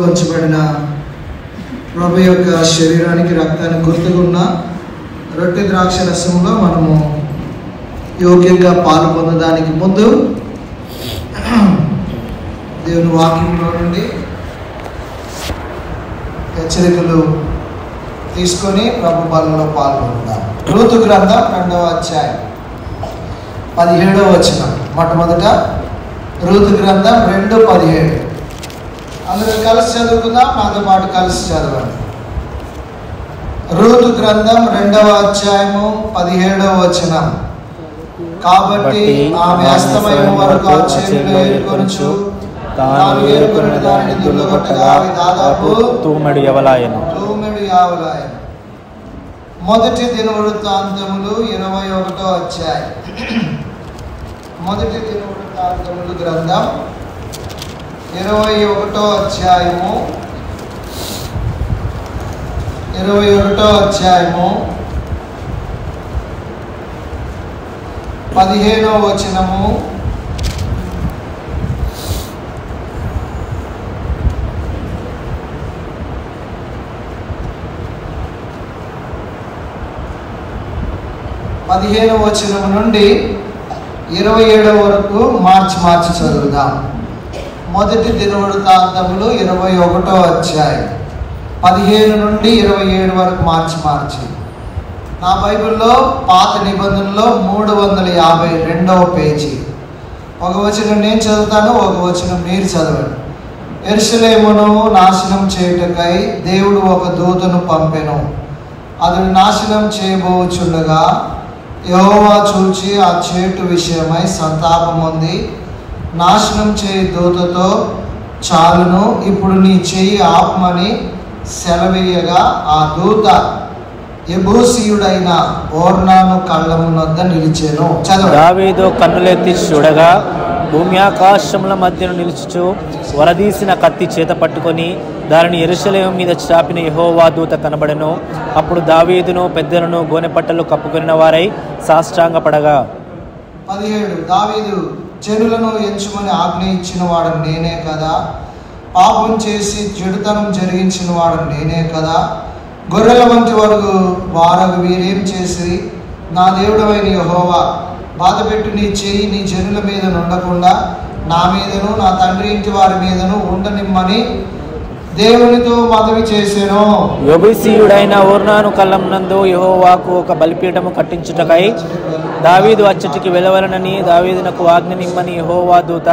ఉంచబడిన ప్రభు యొక్క శరీరానికి రక్తానికి గుర్తుగా ఉన్న రొట్టె ద్రాక్ష రసంలో మనము యోగ్యంగా పాలు పొందడానికి ముందు దేవుని వాక్యంలో నుండి హెచ్చరికలు తీసుకొని ప్రభు బలంలో పాల్గొందాం. రూతు గ్రంథం 2వ అధ్యాయం 17వ వచనం. మొట్టమొదట రూతు గ్రంథం 2:17. అందరూ కలిసి చదువుకుందాం. నాతో పాటు కలిసి చదవండి. రూతు గ్రంథం 2వ అధ్యాయము 17వ వచనం. కాబట్టి ఆమె అస్తమయం వరకు ఆ చేనులో ఏరుకొనుచు తాను ఏరుకొని దానిని దుల్లగొట్టగా అవి దాదాపు తూమెడు యవలాయను. మొదటి దినవృత్తాంతములు 21వ అధ్యాయం. మొదటి దినవృత్తాంతములు గ్రంథం 21వ అధ్యాయము 15వ వచనము. నుండి 27 వరకు మార్చి చదువుదాం. మొదటి దినవృత్తాంతములు 21వ అధ్యాయం 15 నుండి 27 వరకు మార్చి. నా బైబిల్లో పాత నిబంధనలో 352వ పేజీ. ఒక వచనం నేను చదువుతాను, ఒక వచనం మీరు చదవండి. యెరూషలేమును నాశనం చేయుటకై దేవుడు ఒక దూతను పంపెను. అతడు నాశనం చేయబోచుండగా యెహోవా చూచి ఆ చేటు విషయమై సంతాపం పొంది నాశనం చేయి దూతతో, చాలును, ఇప్పుడు నీ చెయ్యి ఆపమని సెలవీయగా ఆ దూత యెబూసీయుడైన ఓర్నాను కళ్ళమునొద్ద నిలిచెను. దావీదు కన్నులెత్తి చూడగా భూమి ఆకాశముల మధ్యను నిలుచుచు వరదీసిన కత్తి చేత పట్టుకొని దానిని యెరూషలేము మీద చాపిన యెహోవా దూత కనబడెను. అప్పుడు దావీదును పెద్దలను గోనెపట్టలు కప్పుకొనిన వారై సాష్టాంగపడగా. 17 దావీదు జనులను ఎంచుమని ఆజ్ఞ ఇచ్చిన వాడు నేనే కదా, పాపం చేసి చెడుతనం జరిగించిన వాడు నేనే కదా, గొర్రెల వంటి వారగు వీరేం చేసి నా దేవుడవైన యెహోవా బాధపెట్టు నీ చెయ్యి నీ జనుల మీద ఉండకుండా నా మీదను నా తండ్రి ఇంటి వారి మీదను ఉండనిమ్మని దేవునితో మనవి చేసెను. యెబూసీయుడైన ఓర్నాను కళ్ళమునందు యెహోవాకు ఒక బలిపీఠము కట్టించుటకై దావీదు అచ్చటికి వెళ్ళవలనని దావీదునకు ఆజ్ఞనిమ్మని యెహోవా దూత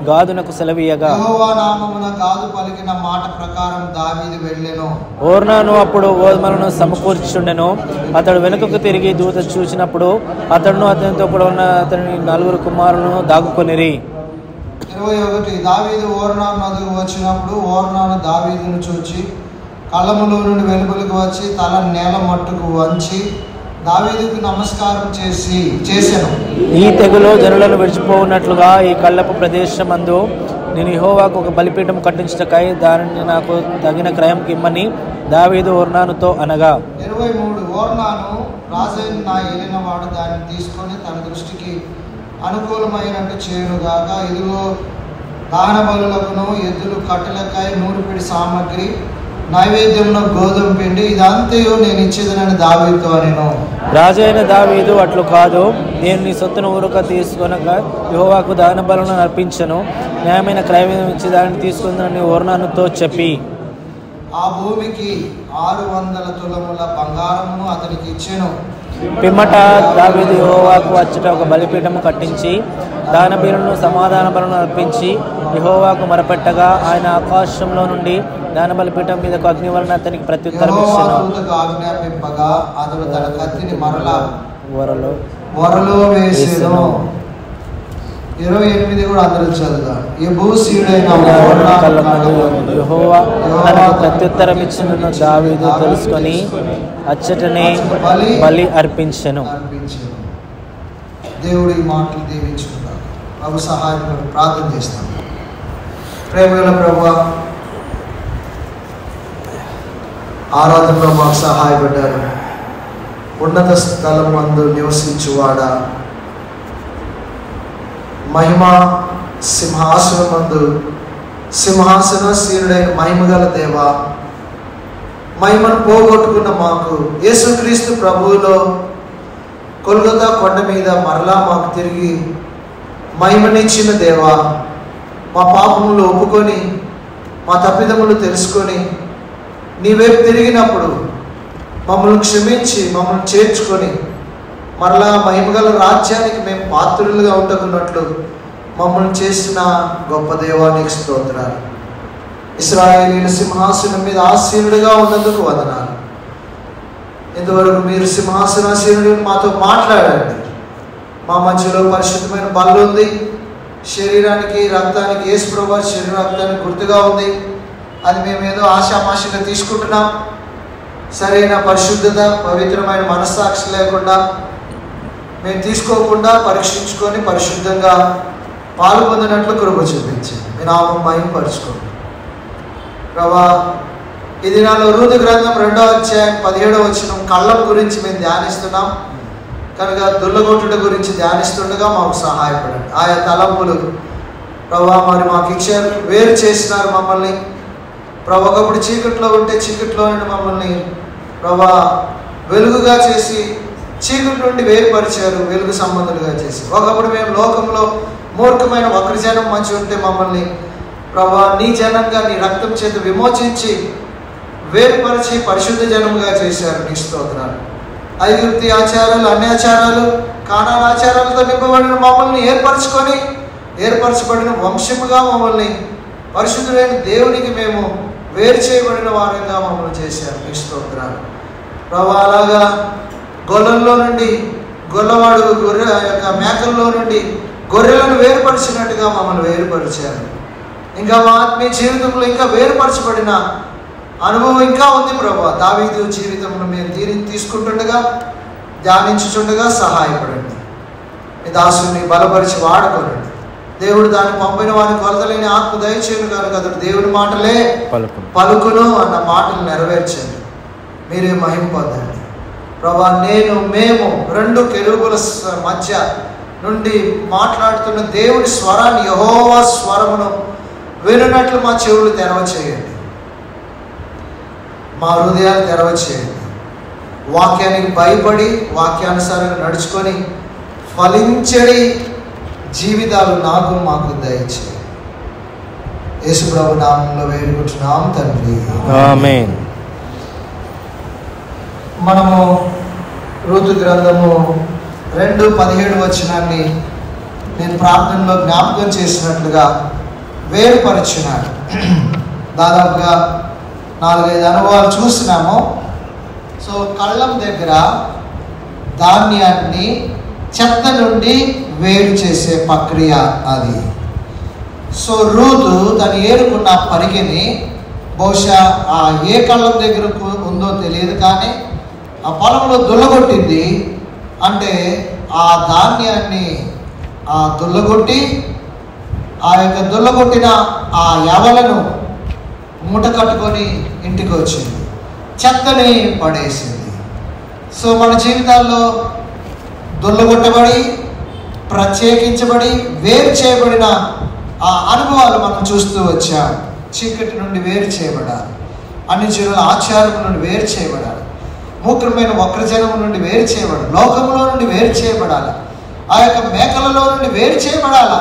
గాదునకు సెలవీయగా యెహోవా నామమున గాదు పలికిన మాట ప్రకారం దావీదు వెళ్ళెను. ఓర్నాను అప్పుడు గోధుమలను సమకూర్చుండెను. అతడు వెనుకకు తిరిగి దూత చూసినప్పుడు అతడును అతనితో కూడా ఉన్న అతని 4 కుమారులను దాగుకొనిరి. 21 దావీదు ఓర్నాను నదుకు వచ్చినప్పుడు ఓర్నాను దావీదును చూచి కళ్ళములో నుండి వెలుపలికి వచ్చి తల నేల మట్టుకు వంచి దావీదుకు నమస్కారం చేసెను. ఈ తెగులో జనులను విడిచిపోవున్నట్లుగా ఈ కళ్ళపు ప్రదేశమందు నేను యెహోవాకు ఒక బలిపీఠం కట్టించుటకై దానిని నాకు తగిన క్రయంకి ఇమ్మని దావీదు ఓర్నానుతో అనగా. 23 ఓర్నాను రాజైన నా ఏలినవాడు దానిని తీసుకొని తన దృష్టికి అనుకూలమైనట్టు చేయునుగాక. ఇదిగో దహన బలులకును ఎద్దులు కట్టెలకాయ నూరుపిడి సామగ్రి నైవేద్యమును గోధుమ పిండి ఇదంతయు నేను ఇచ్చేదనని దావీదుతో అనెను. రాజైన దావీదు అట్లు కాదు, నేను నీ సొత్తును ఊరక తీసుకొనగా యెహోవాకు దహన బలులను అర్పించను, న్యాయమైన క్రయం ఇచ్చి దానిని తీసుకుందని ఓర్నానుతో చెప్పి ఆ భూమికి 600 తులముల బంగారమును అతనికి ఇచ్చెను. పిమ్మట దావీదు యెహోవాకు అచ్చట ఒక బలిపీఠము కట్టించి దాన బలులను సమాధాన బలులను అర్పించి యెహోవాకు మొరపెట్టగా ఆయన ఆకాశంలో నుండి దాన బలిపీఠం మీదకు అగ్ని వలన అతనికి ప్రత్యుత్తరం ఇచ్చెను. ఆజ్ఞాపింపగా అతడు తన కత్తిని మరలా వరలో వేసెను. 28 కూడా అందరూ చదువుదాం. యెబూసీయుడైన యెహోవా తనకు ప్రత్యుత్తరం ఇచ్చినను దావీదు తెలుసుకొని అచ్చటనే బలి అర్పించెను. దేవుడు ఈ మాటలు దీవించుకుంటాడు. ప్రభు సహాయం ప్రార్థన చేస్తాం. ప్రేమగల ప్రభువా, ఆరాధనలో మాకు సహాయపడ్డారు. ఉన్నత స్థలం మందు నివసించువాడా, మహిమ సింహాసనమందు సింహాసనశీనుడైన మహిమగల దేవా, మహిమను పోగొట్టుకున్న మాకు యేసుక్రీస్తు ప్రభువులో కొల్గొతా కొండ మీద మరలా మాకు తిరిగి మహిమనిచ్చిన దేవా, మా పాపములు ఒప్పుకొని మా తప్పిదములు తెలుసుకొని నీ వైపు తిరిగినప్పుడు మమ్మల్ని క్షమించి మమ్మల్ని చేర్చుకొని మరలా మహిమగల రాజ్యానికి మేము పాత్రులుగా ఉంటున్నట్లు మమ్మల్ని చేసిన గొప్ప దేవానికి స్తోత్రాలు. ఇశ్రాయేలీయుల సింహాసనం మీద ఆసీనుడిగా ఉన్నందుకు వందనాలు. ఇంతవరకు మీరు సింహాసనాసీనుడిని మాతో మాట్లాడండి. మా మధ్యలో పరిశుద్ధమైన బల్ల ఉంది. శరీరానికి రక్తానికి యేసు ప్రభువు శరీర రక్తానికి గుర్తుగా ఉంది. అది మేము ఏదో ఆశామాషగా తీసుకుంటున్నాం. సరైన పరిశుద్ధత పవిత్రమైన మనస్సాక్షి లేకుండా మేము తీసుకోకుండా పరీక్షించుకొని పరిశుద్ధంగా పాల్పొందినట్లు కృప చూపించండి. మీ నామం మహిమపరచుకోండి ప్రభా. ఈ దినాల్లో రూతు గ్రంథం 2వ అధ్యాయం 17వ వచనం కళ్ళం గురించి మేము ధ్యానిస్తున్నాం కనుక దుల్లగొట్టుట గురించి ధ్యానిస్తుండగా మాకు సహాయపడండి. ఆయా తలంపులు ప్రభా మరి మాకు ఇచ్చారు, వేరు చేసినారు మమ్మల్ని ప్రభా. ఒకప్పుడు చీకట్లో ఉంటే చీకట్లో నుండి మమ్మల్ని ప్రభా వెలుగుగా చేసి చీకటి నుండి వేరుపరిచారు, వెలుగు సంబంధులుగా చేసి. ఒకప్పుడు మేము లోకంలో మూర్ఖమైన వక్రజనం మంచి ఉంటే మమ్మల్ని ప్రభా నీ జనంగా నీ రక్తం చేత విమోచించి వేరుపరిచి పరిశుద్ధ జనముగా చేశారు. నీ స్తోత్రాలు. ఐగుప్తి ఆచారాలు, అన్యాచారాలు, కానాన్ ఆచారాలతో నింపబడిన మమ్మల్ని ఏర్పరచబడిన వంశముగా మమ్మల్ని పరిశుద్ధులైన దేవునికి మేము వేరు చేయబడిన వారంగా మమ్మల్ని చేశారు. నీ స్తోత్రాలు ప్రభా. అలాగా గొర్రెల్లో నుండి గొల్లవాడు గొర్రె యొక్క మేకల్లో నుండి గొర్రెలను వేరుపరిచినట్టుగా మమ్మల్ని వేరుపరిచారు. ఇంకా మా ఆత్మీయ జీవితంలో ఇంకా వేరుపరచబడిన అనుభవం ఇంకా ఉంది ప్రభా. దావీదు జీవితంలో మేము తీసుకుంటుండగా ధ్యానించుచుండగా సహాయపడండి. మీ దాసుని బలపరిచి వాడుకోనండి. దేవుడు దాన్ని పంపిన వారిని కొలతలేని ఆత్మ దయచేయను కనుక అతడు దేవుని మాటలే పలుకును అన్న మాటలు నెరవేర్చండి. మీరే మహిమ పొందండి ప్రభా. మేము 2 కెరూబుల మధ్య నుండి మాట్లాడుతున్న దేవుని స్వరాన్ని, యెహోవా స్వరమును వినున్నట్లు మా చెవులు తెరవ చేయండి, మా హృదయాలు తెరవ చేయండి. వాక్యానికి భయపడి వాక్యానుసారంగా నడుచుకొని ఫలించడి జీవితాలు నాకు మాకు దయచేయండి. యేసు ప్రభు నామంలో వేడుకుంటున్నాం తండ్రి, ఆమేన్. మనము రూతు గ్రంథము 2:17 వచనాన్ని నేను ప్రార్థనలో జ్ఞాపకం చేసినట్లుగా వేరుపరిచినాడు. దాదాపుగా 4-5 అనుభవాలు చూసినాము. సో కళ్ళం దగ్గర ధాన్యాన్ని చెత్త నుండి వేరు చేసే ప్రక్రియ అది. సో రూతు తను ఏరుకున్న పరిగెని బహుశా ఆ ఏ కళ్ళం దగ్గర ఉందో తెలియదు, కానీ ఆ పొలంలో దుల్లగొట్టింది. అంటే ఆ ధాన్యాన్ని దుల్లగొట్టి ఆ యొక్క దుల్లగొట్టిన ఆ యవలను మూట కట్టుకొని ఇంటికి వచ్చింది, చెత్తని పడేసింది. సో మన జీవితాల్లో దుల్లగొట్టబడి ప్రత్యేకించబడి వేరు చేయబడిన ఆ అనుభవాలు మనం చూస్తూ వచ్చాం. చీకటి నుండి వేరు చేయబడాలి, అన్ని జనుల ఆచారం నుండి వేరు చేయబడాలి, మూర్ఖమైన వక్రజనం నుండి వేరు చేయబడాలి, లోకంలో నుండి వేరు చేయబడాలి, ఆ యొక్క మేకలలో నుండి వేరు చేయబడాలా.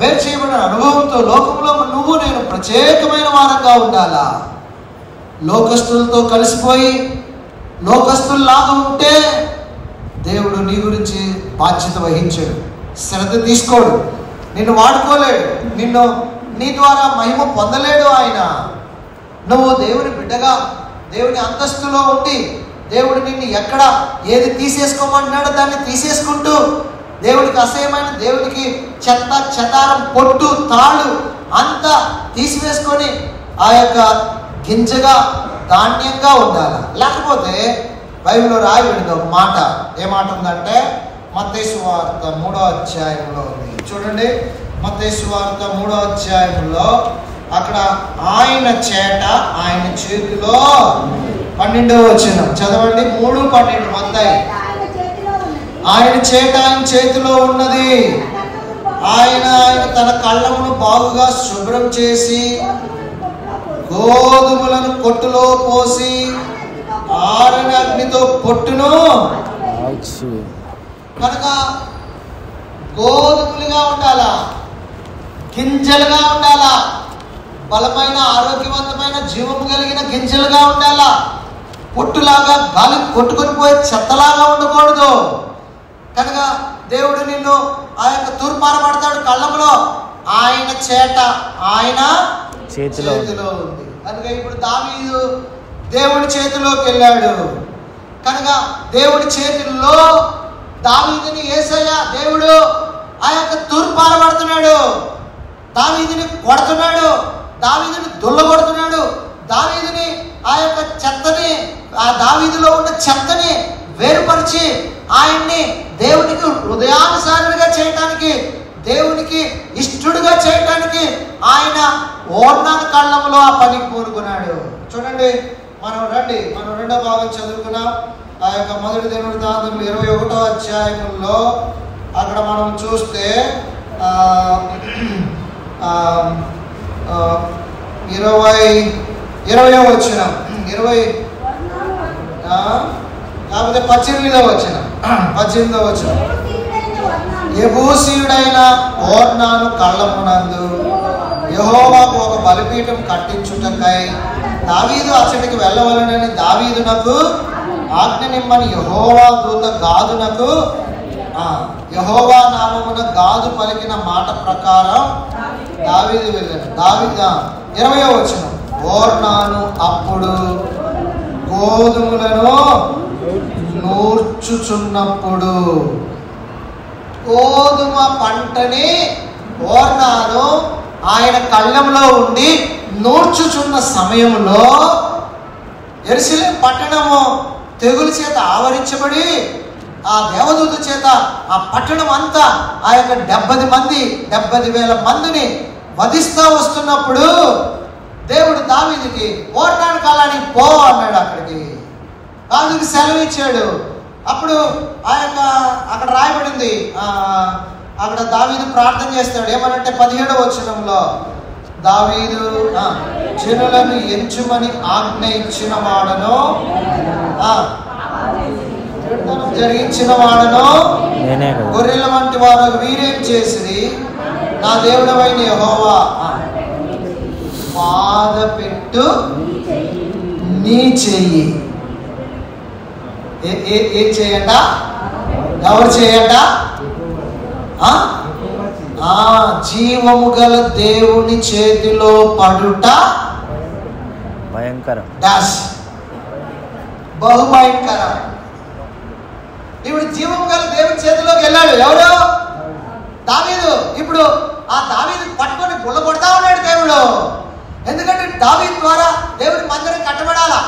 వేరు చేయబడిన అనుభవంతో లోకంలో నువ్వు నేను ప్రత్యేకమైన వారంగా ఉండాలా. లోకస్తులతో కలిసిపోయి లోకస్తుల్లాగా ఉంటే దేవుడు నీ గురించి బాధ్యత వహించాడు, శ్రద్ధ తీసుకోడు, నిన్ను వాడుకోలేడు, నీ ద్వారా మహిమ పొందలేడు ఆయన. నువ్వు దేవుని బిడ్డగా దేవుని అంతస్తులో ఉండి దేవుడు నిన్ను ఎక్కడ ఏది తీసేసుకోమంటున్నాడో దాన్ని తీసేసుకుంటూ దేవుడికి అసహ్యమైన, దేవుడికి చెత్త చెదారం పొట్టు తాళ్ళు అంతా తీసివేసుకొని ఆ యొక్క గింజగా ధాన్యంగా ఉండాలి. లేకపోతే బైబిల్లో రాయబడింది ఒక మాట. ఏ మాట ఉందంటే మత్తయి సువార్త 3వ అధ్యాయంలో ఉంది. చూడండి, మత్తయి సువార్త 3వ అధ్యాయంలో అక్కడ ఆయన చేట ఆయన చేతిలో 12వ వచనం చదవండి. 3:12 మత్తయి. ఆయన చేతిలో ఉన్నది. ఆయన తన కళ్ళమును బాగుగా శుభ్రం చేసి గోధుమలను కొట్టులో పోసి ఆరని అగ్నితో పొట్టును. కనుక గోధుమలుగా ఉండాలా, గింజలుగా ఉండాలా, బలమైన ఆరోగ్యవంతమైన జీవము కలిగిన గింజలుగా ఉండాలా. పొట్టులాగా గాలి కొట్టుకొని పోయే చెత్తలాగా ఉండకూడదు. కనుక దేవుడు నిన్ను ఆ యొక్క తూర్పారపడతాడు కళ్ళములో. ఆయన చేతిలో ఉంది. కనుక ఇప్పుడు దావీదు దేవుడి చేతిలోకి వెళ్ళాడు. కనుక దేవుడి చేతుల్లో దావీదుని యేసయ్య దేవుడు ఆ యొక్క తూర్పారపడుతున్నాడు. దావీదుని కొడుతున్నాడు, దావీదుని దుల్లగొడుతున్నాడు. దావీదుని ఆ యొక్క చెత్తని, ఆ దావీదులో ఉన్న చెత్తని వేరుపరిచి ఆయన్ని దేవునికి హృదయానుసారుడిగా చేయటానికి, దేవునికి ఇష్టడుగా చేయటానికి ఆయన ఓర్నాను కళ్ళములో ఆ పనికి పూనుకున్నాడు. చూడండి, మనం రెండో భాగం చదువుకున్నాం. ఆ యొక్క మొదటి దినవృత్తాంతం 21వ అధ్యాయంలో అక్కడ మనం చూస్తే 20వ వచనం, 20 కాకపోతే 18వ వచనం. యెబూసీయుడైన ఓర్నాను కళ్ళమునందు యెహోవాకు ఒక బలిపీఠం కట్టించుటకై దావీదు అచ్చటికి వెళ్ళవలెనని దావీదునకు ఆజ్ఞ నిమ్మని యెహోవా దూత గాదునకు యెహోవా నామమున గాదు పలికిన మాట ప్రకారం దావీదు వెళ్ళాడు. 20వ వచనం. ఓర్నాను అప్పుడు గోధుమలను నూర్చుచున్నప్పుడు, గోధుమ పంటని ఓర్నాను ఆయన కళ్ళంలో ఉండి నూర్చుచున్న సమయంలో యెరూషలేము పట్టణము తెగులు చేత ఆవరించబడి ఆ దేవదూత చేత ఆ పట్టణం అంతా ఆ యొక్క 70,000 మందిని వధిస్తూ వస్తున్నప్పుడు దేవుడు దావీదుకి ఓర్నాను కళ్ళానికి పో అన్నాడు. అక్కడికి దావీదుకి సెలవు ఇచ్చాడు. అప్పుడు ఆ యొక్క అక్కడ రాయబడింది, అక్కడ దావీదు ప్రార్థన చేస్తాడు. ఏమనంటే 17వ వచనంలో దావీదు జనులను ఎంచుమని ఆజ్ఞ ఇచ్చిన వాడను, జరిగించిన వాడను, గొర్రెల వంటి వారు వీరేం చేసి నా దేవుడవైన యెహోవా బాధ పెట్టు నీ చెయ్యి. ఏం చేయట? ఎవరు చేయట? జీవము గల దేవుని చేతిలో పడుట భయంకరం, బహుభయంకరం. ఇప్పుడు జీవము గల దేవుని చేతిలోకి వెళ్ళాడు ఎవరు? దావీదు. ఇప్పుడు ఆ దావీదు పట్టుకొని గుళ్ళ కొడతా ఉన్నాడు దేవుడు. ఎందుకంటే దావీదు ద్వారా దేవుడి మందిరం కట్టబడాలా.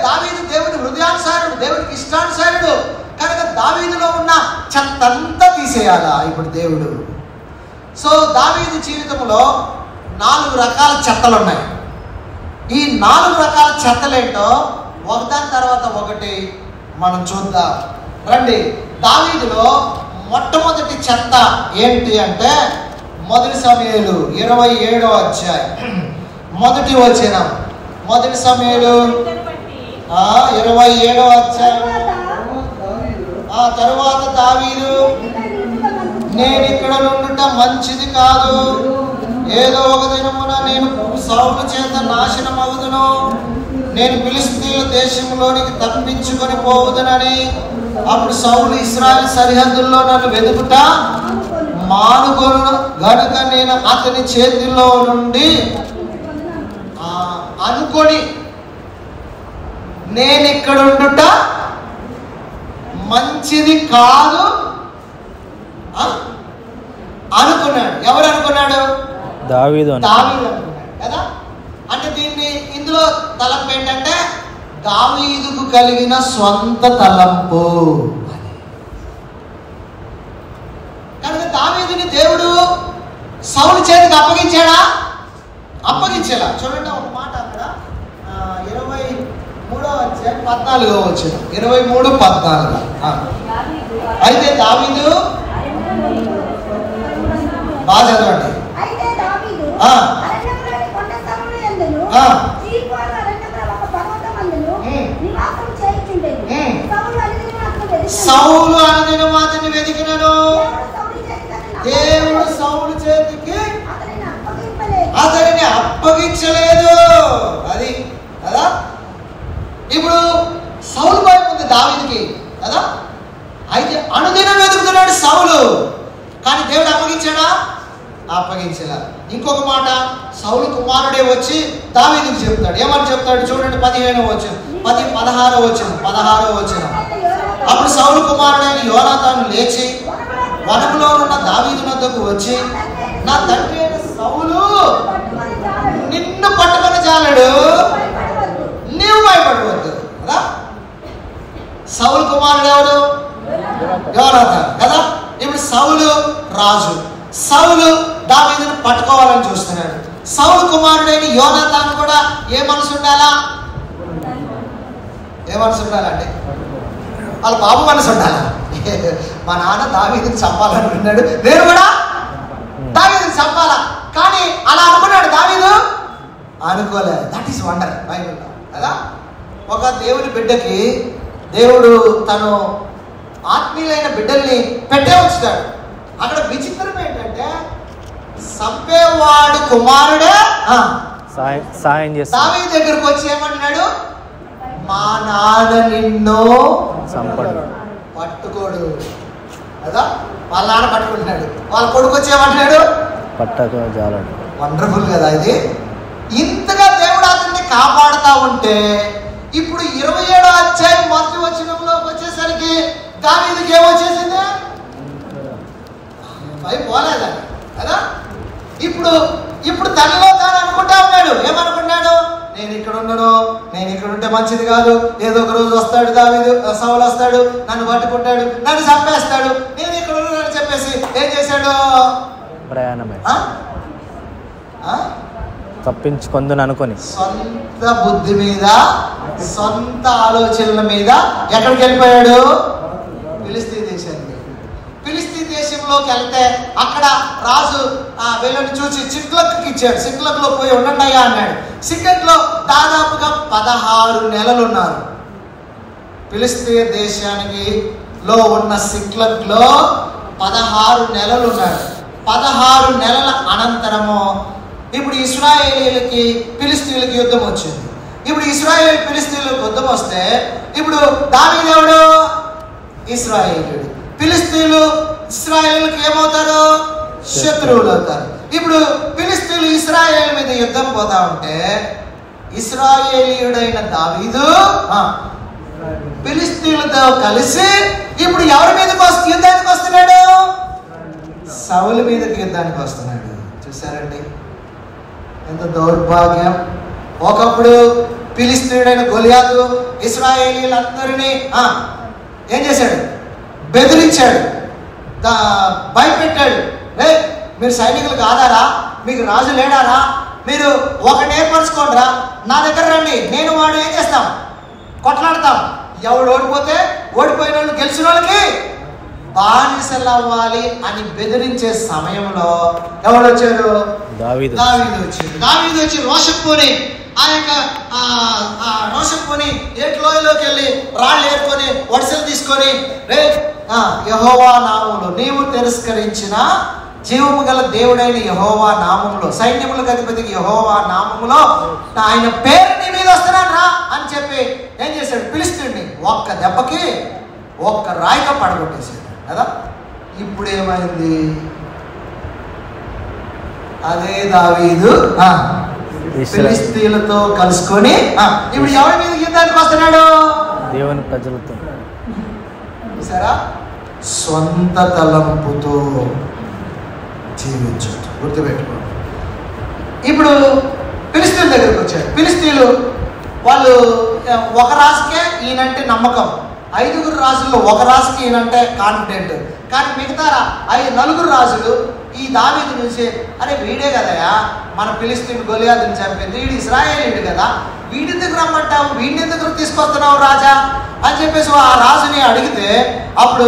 దావీదు దేవుడి హృదయానుసారుడు, దేవుడికి ఇష్టానుసారుడు. కనుక దావీదులో ఉన్న చెత్తంతా తీసేయాలా ఇప్పుడు దేవుడు. సో దావీదు జీవితంలో 4 రకాల చెత్తలు ఉన్నాయి. ఈ 4 రకాల చెత్తలేంటో ఒకదాని తర్వాత ఒకటి మనం చూద్దాం రండి. దావీదులో మొట్టమొదటి చెత్త ఏంటి అంటే 1 సమూయేలు 27వ అధ్యాయం 1వ వచనం. 1 సమూయేలు 27వ అధ్యాయం. ఆ తరువాత దావీదు, నేను ఇక్కడ నుండుట మంచిది కాదు, ఏదో ఒక దినమున నేను సౌలు చేత నాశనం అవుదును, నేను ఫిలిష్తీయుల దేశంలోనికి తప్పించుకొని పోవుదునని. అప్పుడు సౌలు ఇశ్రాయేలు సరిహద్దుల్లో నన్ను వెతుకుట మానుకొను గనుక నేను అతని చేతిలో నుండి అనుకొని నేను ఇక్కడ ఉండుట మంచిది కాదు అనుకున్నాడు. ఎవరు అనుకున్నాడు? దావీదు అనుకున్నాడు కదా. అంటే ఇందులో తలంపు ఏంటంటే దావీదుకు కలిగిన స్వంత తలంపు. కనుక దావీదుని దేవుడు సౌలు చేతికి అప్పగించాడా? అప్పగించేలా. చూడండి ఒక మాట అక్కడ 23వ 14వ వచనం 23:14. అయితే దావీదు బాగా చదవండి. సౌలు అనుదినము అతన్ని వెతికినను, దేవుడు సౌలు చేతికి అతనిని అప్పగించలేదు. అది కదా. ఇప్పుడు సౌలు భయం ఉంది దావీదుకి కదా. అయితే అనుదినం వెతుకుతున్నాడు సౌలు, కానీ దేవుడు అప్పగించాడా? అప్పగించలా. ఇంకొక మాట, సౌలు కుమారుడే వచ్చి దావీదుకి చెప్తాడు. ఏమని చెప్తాడు చూడండి, 15వ వచనం 16వ వచనం. అప్పుడు సౌలు కుమారుడైన యోనాతాను లేచి వనములో ఉన్న దావీదు వద్దకు వచ్చి, నా తండ్రి అయిన సౌలు నిన్ను పట్టుకొని చాలడు, నీవు భయపడవద్దు కదా. సౌలు కుమారుడు ఎవరు? యోనాతాను కదా. ఇప్పుడు సౌలు రాజు, సౌలు దావీదును పట్టుకోవాలని చూస్తున్నాడు. సౌలు కుమారుడైన యోనాతాను కూడా ఏ మనసు ఉండాలా? ఏ మనసు ఉండాలంటే వాళ్ళ బాబు మనసు ఉండాలా? మా నాన్న దావీదుని చంపాలనుకున్నాడు, నేను కూడా దావీదుని చంపాలా. కానీ అలా అనుకున్నాడు దావీదు, అనుకోలేదు. దట్ ఈస్ వండర్ బైబిల్లో కదా. ఒక దేవుని బిడ్డకి దేవుడు తను ఆత్మీయులైన బిడ్డల్ని పెట్టే ఉంచుతాడు. అక్కడ విచిత్రం ఏంటంటే చంపేవాడు కుమారుడే సాయం చేస్తాడు. దావీదు దగ్గరకు వచ్చి ఏమంటున్నాడు? మా నాన్న నిన్ను పట్టుకోడు కదా. వాళ్ళ నాన్న పట్టుకుంటున్నాడు, వాళ్ళ కొడుకు వచ్చి ఏమంటున్నాడు? పట్టకజాలడు. వండర్ఫుల్ కదా ఇది. ఇంతగా దేవుడు అతన్ని కాపాడుతా ఉంటే ఇప్పుడు 27వ అధ్యాయం 1వ వచనంలోకి వచ్చేసరికి దావీదుకి ఏమొచ్చేసింది? భయం పోలేదని కదా. ఇప్పుడు తనలో తాను అనుకుంటా ఉన్నాడు. ఏమనుకున్నాడు? నేను ఇక్కడ ఉన్నాను, నేను ఇక్కడ ఉంటే మంచిది కాదు, ఏదో ఒక రోజు వస్తాడు దావీదు, సౌలు వస్తాడు, నన్ను పట్టుకుంటాడు, నన్ను చంపేస్తాడు, నేను ఇక్కడ ఉన్నానని చెప్పేసి ఏం చేశాడు? ప్రయాణమే తప్పించుకుందని అనుకొని సొంత బుద్ధి మీద, సొంత ఆలోచనల మీద ఎక్కడికి వెళ్ళిపోయాడు? ఫిలిస్తీ దేశానికి. ఫిలిస్తీ దేశంలోకి వెళ్తే అక్కడ రాజు వీళ్ళని చూసి సిక్లక్కి ఇచ్చాడు. సిక్లక్లో పోయి ఉండండియా అన్నాడు. సిక్లక్లో దాదాపుగా 16 నెలలు ఉన్నారు. ఫిలిస్తీ దేశానికి లో ఉన్న సిక్లక్లో 16 నెలలు ఉన్నారు. 16 నెలల అనంతరము ఇప్పుడు ఇశ్రాయేలీలకి ఫిలిస్తీయులకి యుద్ధం వచ్చింది. ఇప్పుడు ఇశ్రాయేల్ ఫిలిస్తీయులకు యుద్ధం వస్తే ఇప్పుడు దావీదు ఎవడు? ఇశ్రాయేలుడు. ఫిలిస్తీయులు ఇశ్రాయేలుకి ఏమవుతారు? శత్రువులు అవుతారు. ఇప్పుడు ఫిలిస్తీయులు ఇశ్రాయేల్ మీద యుద్ధం పోతా ఉంటే ఇశ్రాయేలీయుడైన దావీదు ఫిలిస్తీయులతో కలిసి ఇప్పుడు ఎవరి మీదకి యుద్ధానికి వస్తున్నాడు? సౌలు మీదకి యుద్ధానికి వస్తున్నాడు. చూసారండి ఎంత దౌర్భాగ్యం. ఒకప్పుడు ఫిలిస్తీయుడైన గొలియాతు ఇశ్రాయేలీలందరినీ ఏం చేశాడు? బెదిరించాడు, భయపెట్టాడు. మీరు సైనికులు కాదారా? మీకు రాజు లేడారా? మీరు ఒకటి ఏర్పరచుకోండిరా, నా దగ్గర రండి, నేను వాడు ఏం చేస్తాం? కొట్లాడతాం. ఎవడు ఓడిపోతే ఓడిపోయిన వాళ్ళు గెలిచిన వాళ్ళకి బానిసలు అవ్వాలి అని బెదిరించే సమయంలో ఎవడు వచ్చాడు? దావీదు వచ్చాడు. దావీదు వచ్చి రోషపోని ఆ యొక్క రోషపోని ఏట్లోయలోకి వెళ్ళి రాళ్ళు ఏరుకొని వడిసెలు తీసుకొని, రే యెహోవా నామములో నీవు తిరస్కరించిన జీవము గల దేవుడైన యెహోవా నామములో, సైన్యములకు అధిపతికి యెహోవా నామములో ఆయన పేరు నీ మీద వస్తున్నాను రా అని చెప్పి ఏం చేశాడు? ఫిలిస్తీయుడిని ఒక్క దెబ్బకి ఒక్క రాయిగా పడగొట్టేశాడు కదా. ఇప్పుడు ఏమైంది? అదే దావీదు ఫిలిస్తీయులతో కలుసుకొని ఇప్పుడు ఎవరి మీద యుద్ధానికి వస్తున్నాడు? దేవుని ప్రజలతో. సరే, సొంత తలంపుతో జీవించవచ్చు, గుర్తుపెట్టుకోండి. ఇప్పుడు ఫిలిస్తీయుల దగ్గరికి వచ్చాడు. ఫిలిస్తీయులు వాళ్ళు ఒక రాజుకే ఈయనంటే నమ్మకం, 5 రాజుల్లో ఒక రాజుకి ఈయనంటే కాన్ఫిడెంట్, కానీ మిగతా 4 రాజులు ఈ దావీదు నుంచి అరే వీడే కదయా మన ఫిలిస్తీన్ గొలియాతుని చంపింది, వీడు ఇశ్రాయేలీయుడు కదా, వీడెందుకు రమ్మంటావు, వీడిని ఎందుకు తీసుకొస్తున్నావు రాజా అని చెప్పేసి ఆ రాజుని అడిగితే అప్పుడు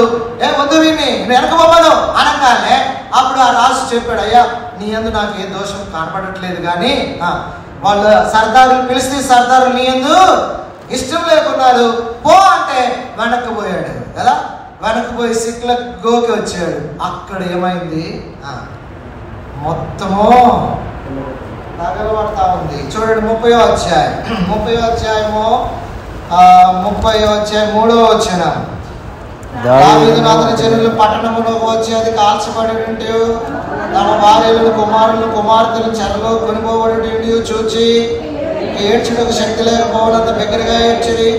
వద్దు వీడిని వెనకబోమను అనగానే అప్పుడు ఆ రాజు చెప్పాడు, అయ్యా నీ యందు నాకు ఏ దోషం కనపడట్లేదు, కానీ వాళ్ళ సర్దారులు ఫిలిస్తీన్ సర్దారులు నీ యందు ఇష్టం లేకున్నారు, పో అంటే వెనక్కిపోయాడు కదా, వెనక్కిపోయి సిక్లగోకి వచ్చాడు. అక్కడ ఏమైంది, మొత్తము తగలబడతా ఉంది. చూడండి 30వ అధ్యాయం 30వ అధ్యాయము 3వ వచనం. దావీదు అతని జనులు పట్టణములోకి వచ్చి అది కాల్చబడి ఉంటూ తన భార్యలను కుమారులను కుమార్తెలను చెరలో కొనిపోబడి చూచి ఏడ్చుటకు శక్తి లేకపోవడంత బిగ్గరగా ఏడ్చిరి.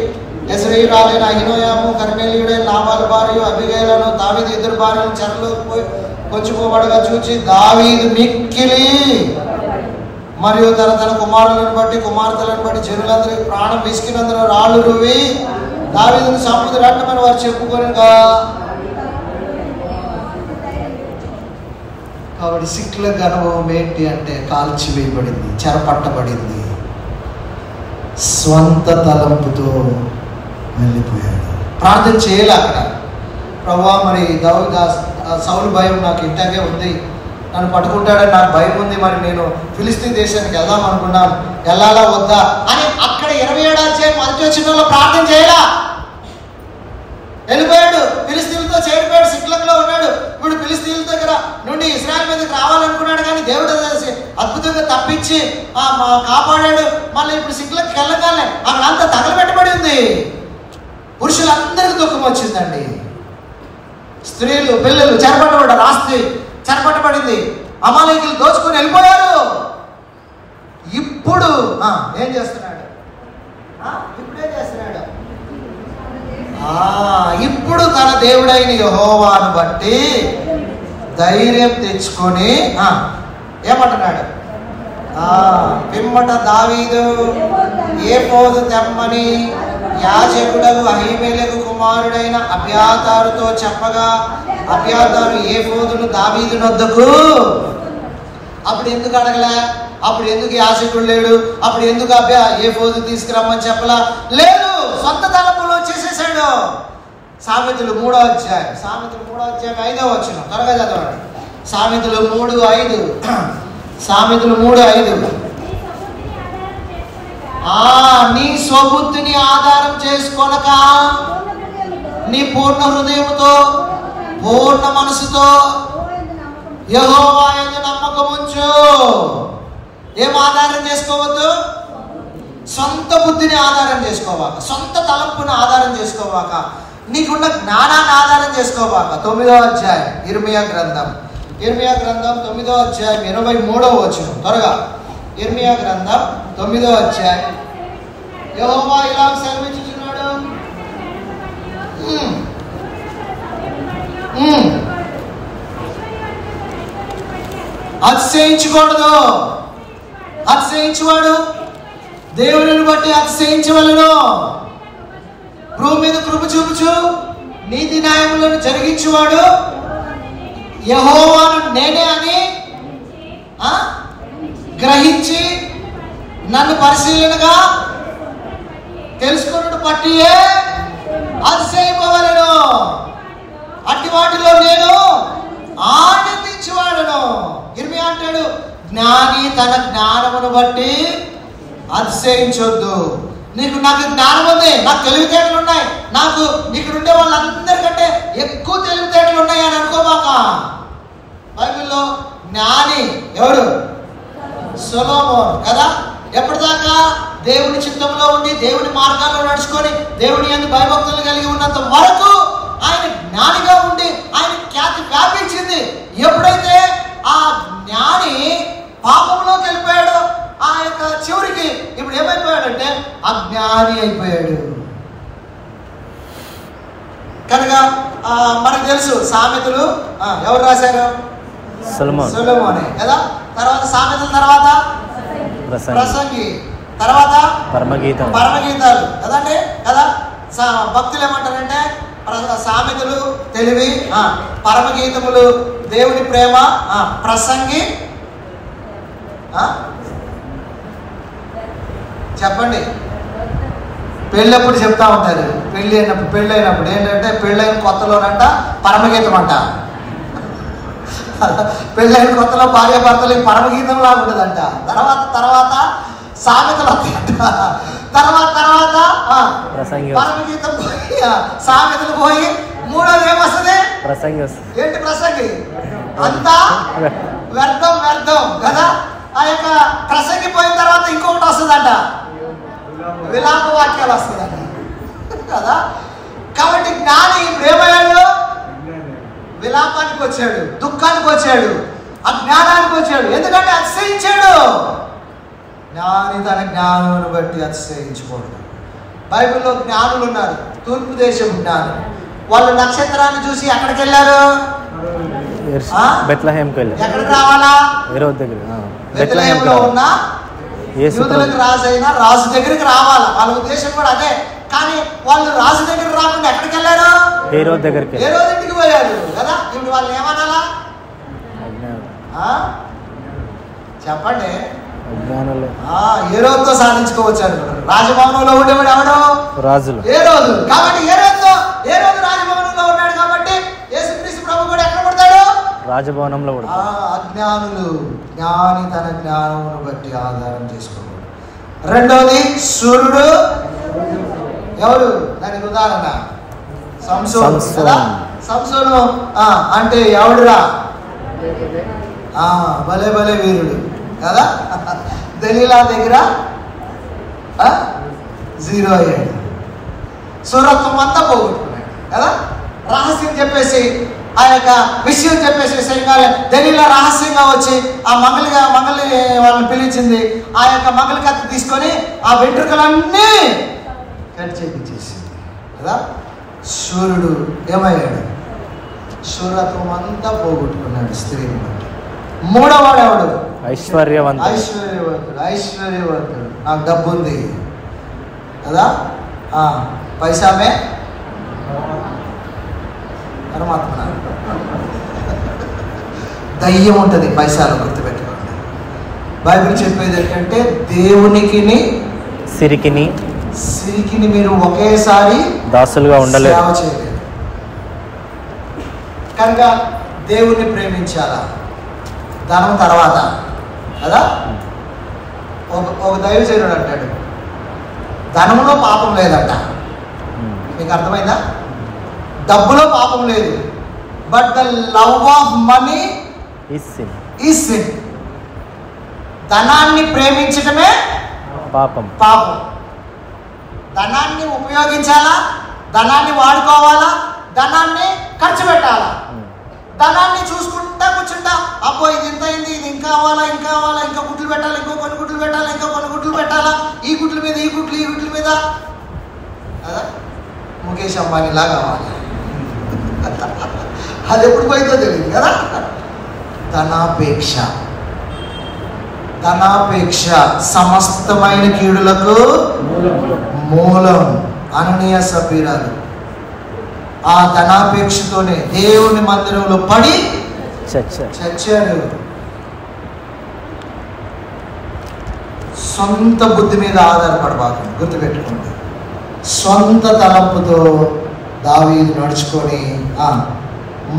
యెజ్రెయేలీయులైన అహీనోయాము కర్మెలీయుడైన నాబాలు భార్య అబీగైలను దావీదు 2 భార్యలను చెరలో కొచ్చిపోబడగా చూచి దావీదు మిక్కిలి మరియు తన కుమారులను బట్టి కుమార్తెలను బట్టి జనులందరికీ ప్రాణం విసికినందున రాళ్ళు రువి దావీదును సముద్రాటమని వారు చెప్పుకొనగా. కాబట్టి సిక్లగ్ అనుభవం ఏంటి అంటే కాల్చివేయబడింది, చెరపట్టబడింది, స్వంత తలంపుతో వెళ్ళిపోయాడు. ప్రార్థన చేయాలి అక్కడ, ప్రభువా మరి సౌలు భయం నాకు ఇంతకే ఉంది, నన్ను పట్టుకుంటాడని నాకు భయం ఉంది, మరి నేను ఫిలిస్తీన్ దేశానికి వెళ్దాం అనుకున్నాను, వెళ్ళాలా వద్దా అని అక్కడ 27వ అధ్యాయం 1వ వచనంలో ప్రార్థన చేయాలా. వెళ్ళిపోయాడు, ఫిలిస్తీన్లతో చేరిపోయాడు, సిక్లగ్లో ఉన్నాడు. ఇప్పుడు ఫిలిస్తీన్ల దగ్గర నుండి ఇశ్రాయేల్ మీదకి రావాలనుకున్నాడు, కానీ దేవుడు అద్భుతంగా తప్పించి కాపాడాడు. మళ్ళీ ఇప్పుడు సిక్లగ్కి వెళ్ళగానే అక్కడ అంతా తగలబెట్టబడి ఉంది. పురుషులందరికీ దుఃఖం వచ్చిందండి, స్త్రీలు పిల్లలు చెరపట్టబడ్డారు, ఆస్తి చెరపట్టబడింది, అమాలేకీయులు దోచుకొని వెళ్ళిపోయారు. ఇప్పుడు ఏం చేస్తున్నాడు, ఇప్పుడేం చేస్తున్నాడు, ఇప్పుడు తన దేవుడైన యెహోవాను బట్టి ధైర్యం తెచ్చుకొని ఏమంటున్నాడు, పిమ్మట దావీదు ఏఫోదు తెమ్మని యాజకుడగు అహీమెలెకు కుమారుడైన అబ్యాతారుతో చెప్పగా అబ్యాతారు ఏఫోదును దావీదు నొద్దకు. అప్పుడు ఎందుకు అడగలే, అప్పుడు ఎందుకు యాజకుడు లేడు, అప్పుడు ఎందుకు ఏఫోదు తీసుకురమ్మని చెప్పలా, లేదు, సొంత తలపులో చేసేసాడు. సామెతలు 3వ అధ్యాయం 5వ వచనం త్వరగా చదవండి. సామెతలు 3:5 సామెతలు 3:5 నీ స్వబుద్ధిని ఆధారం చేసుకొనక నీ పూర్ణ హృదయముతో పూర్ణ మనసుతో యెహోవా యందు నమ్మకం ఉంచు. ఏం ఆధారం చేసుకోవద్దు, సొంత బుద్ధిని ఆధారం చేసుకోవాక, సొంత తలంపుని ఆధారం చేసుకోవాక, నీకున్న జ్ఞానాన్ని ఆధారం చేసుకోవాక. 9వ అధ్యాయం ఇర్మియా గ్రంథం 9వ అధ్యాయం 23వ వచనం త్వరగా. ఇర్మియా గ్రంథం 9వ అధ్యాయం. యెహోవా ఇలా సెలవిచ్చుచున్నాడు, అతిశయించకూడదు. అతిశయించువాడు దేవుని బట్టి అతిశయించవలెను. భూమి మీద కృప చూపుచు నీతి న్యాయములను జరిగించువాడు యెహోవాను నేనే అని గ్రహించి నన్ను పరిశీలనగా తెలుసుకున్నట్టు పట్టియే అతిశయింపవలెను. అట్టి వాటిలో నేను ఆనందించేవాడును. ఇర్మియా అంటాడు, జ్ఞాని తన జ్ఞానమును బట్టి అతిశయించొద్దు. నాకు జ్ఞానం ఉంది, నాకు తెలివితేటలు ఉన్నాయి, నాకు ఇక్కడ ఉండే వాళ్ళందరికంటే ఎక్కువ తెలివితేటలు ఉన్నాయి అని అనుకోబాక. బైబిల్లో జ్ఞాని ఎవరు? సొలొమోను కదా. ఎప్పటిదాకా దేవుని చిత్తంలో ఉండి దేవుని మార్గాల్లో నడుచుకొని దేవుని యందు భయభక్తులు కలిగి ఉన్నంత వరకు ఆయన జ్ఞానిగా ఉండి ఆయన ఖ్యాతి వ్యాపించింది. ఎప్పుడైతే ఆ జ్ఞాని పాపంలోకి వెళ్ళిపోయాడో ఆ యొక్క చివరికి ఇప్పుడు ఏమైపోయాడంటే అజ్ఞాని అయిపోయాడు. కనుక మనకు తెలుసు సామెతలు ఎవరు రాశారు? సొలొమోనే కదా. తర్వాత సామెతల తర్వాత ప్రసంగి, తర్వాత పరమగీతాలు కదండి కదా. భక్తులు ఏమంటారంటే సామెతలు తెలివి, పరమగీతములు దేవుని ప్రేమ, ప్రసంగి చెప్పండి. పెళ్ళప్పుడు చెప్తా ఉంటారు. పెళ్ళైనప్పుడు ఏంటంటే పెళ్ళైన కొత్తలోనంట పరమగీతం అంట. పెళ్ళైన కొత్తలో భార్యాభర్తలు పరమగీతంలా ఉంటుందంట. తర్వాత సామెతలు వస్తాయంట. తర్వాత పరమగీతం పోయి సామెతలు పోయి మూడోది ఏమొస్తుంది? ఏంటి ప్రసంగి? అంతా వ్యర్థం కదా. ఆ యొక్క ప్రసంగి పోయిన తర్వాత ఇంకొకటి వస్తుందంట, విలాప వాక్యాలు వస్తుందంట కదా. కాబట్టి జ్ఞాని ప్రేమయాడు విలాపానికి వచ్చాడు, దుఃఖానికి వచ్చాడు, అజ్ఞానానికి వచ్చాడు. ఎందుకంటే అతిశయించాడు. జ్ఞాని తన జ్ఞానమును బట్టి అతిశయించకూడదు. బైబిల్లో జ్ఞానులు ఉన్నారు, తూర్పు దేశం జ్ఞానులు. వాళ్ళు నక్షత్రాన్ని చూసి ఎక్కడికి వెళ్ళారు? ఎక్కడికి రావాలా? బెత్లెహేములో ఉన్న యూదులకు రాజు దగ్గరికి రావాలా. వాళ్ళ ఉద్దేశం కూడా అదే. కానీ వాళ్ళు రాజు దగ్గరికి రాకుండా ఎక్కడికి వెళ్ళారు? హేరోదు ఇంటికి పోయారు కదా. ఇప్పుడు వాళ్ళు ఏమనాలా చెప్పండి? హేరోదుతో సాధించుకోవచ్చు అనుకున్నారు. రాజభవనంలో ఉండేవాడు ఎవడు? రాజులు. హేరోదు. కాబట్టి హేరోదు రాజభవనంలో ఉన్నాడు. కాబట్టి యేసుక్రీస్తు ప్రభు కూడా ఎక్కడ పడతాడు? రాజభవనంలో. అజ్ఞానులు జ్ఞాని తన జ్ఞానమును బట్టి ఆధారం చేసుకోవాలి. రెండవది సూర్యుడు. ఎవరు? దానికి ఉదాహరణ సంసోను. సంసోను అంటే ఎవడురా? భలే వీరుడు కదా. దలీలా దగ్గర 0 అయ్యాడు. సూరత్వం అంతా పోగొట్టుకున్నాడు కదా. రహస్యం చెప్పేసి ఆ యొక్క విషయం చెప్పేసి దలీలా రహస్యంగా వచ్చి ఆ మంగళి వాళ్ళని పిలిచింది. ఆ యొక్క మంగళి కత్తి తీసుకొని ఆ వెంట్రుకలన్నీ కట్ చేయించేసింది కదా. సూర్యుడు ఏమయ్యాడు? సూరత్వం అంతా పోగొట్టుకున్నాడు స్త్రీని బట్టి. మూడవవాడు ఎవడు? ఐశ్వర్యవంతుడు. నాకు డబ్బు ఉంది కదా. పైసామే పరమాత్మ. దయ్యం ఉంటుంది పైసాలు, గుర్తుపెట్టుకోండి. బైబిల్ చెప్పేది ఏంటంటే దేవునికిని సిరికిని మీరు ఒకేసారి దాసులుగా ఉండలేదు, సేవ చేయలేదు. కనుక దేవుణ్ణి ప్రేమించాలా, ధనం తర్వాత కదా. ఒక దైవజనుడు అంటాడు ధనంలో పాపం లేదంట. మీకు అర్థమైందా? డబ్బులో పాపం లేదు. But the love of money is sin. ధనాన్ని ప్రేమించటమే పాపం. ధనాన్ని ఉపయోగించాలా, ధనాన్ని వాడుకోవాలా, ధనాన్ని ఖర్చు పెట్టాలా. ధనాన్ని చూసుకుంటా కూర్చుంటా, అబ్బో ఇది ఎంత అయింది, ఇది ఇంకా కావాలా, ఇంకా గుడ్లు పెట్టాలి, ఇంకో కొన్ని గుడ్లు పెట్టాలా, ఈ గుడ్ల మీద ఈ గుడ్ల మీద కదా. ముఖేష్ అంబానీలా కావాలి. అది ఎప్పుడు పోయిందో తెలియదు కదా. ధనాపేక్ష సమస్తమైన కీడులకు మూలం. అననీయ సపీరాలు ఆ ధనాపేక్షతోనే దేవుని మందిరంలో పడి చచ్చారు. సొంత బుద్ధి మీద ఆధారపడబాకు, గుర్తుపెట్టుకోండి. సొంత తలంపుతో దావీదు నడుచుకొని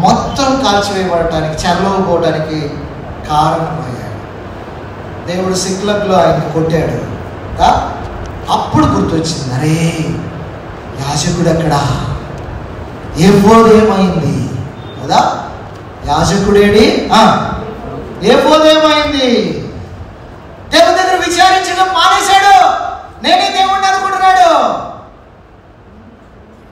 మొత్తం కాల్చివేయబడటానికి, చెరలోపోవటానికి కారణమయ్యాడు. దేవుడు సిక్లగ్లో ఆయన్ని కొట్టాడు. అప్పుడు గుర్తొచ్చింది, అరే యాజకుడు ఎక్కడా, ఏమైంది కదా. యాజకుడేడి, ఏమైంది? దేవుని దగ్గర విచారించడం మానేశాడు. నేనే దేవుడిని అనుకుంటున్నాడు.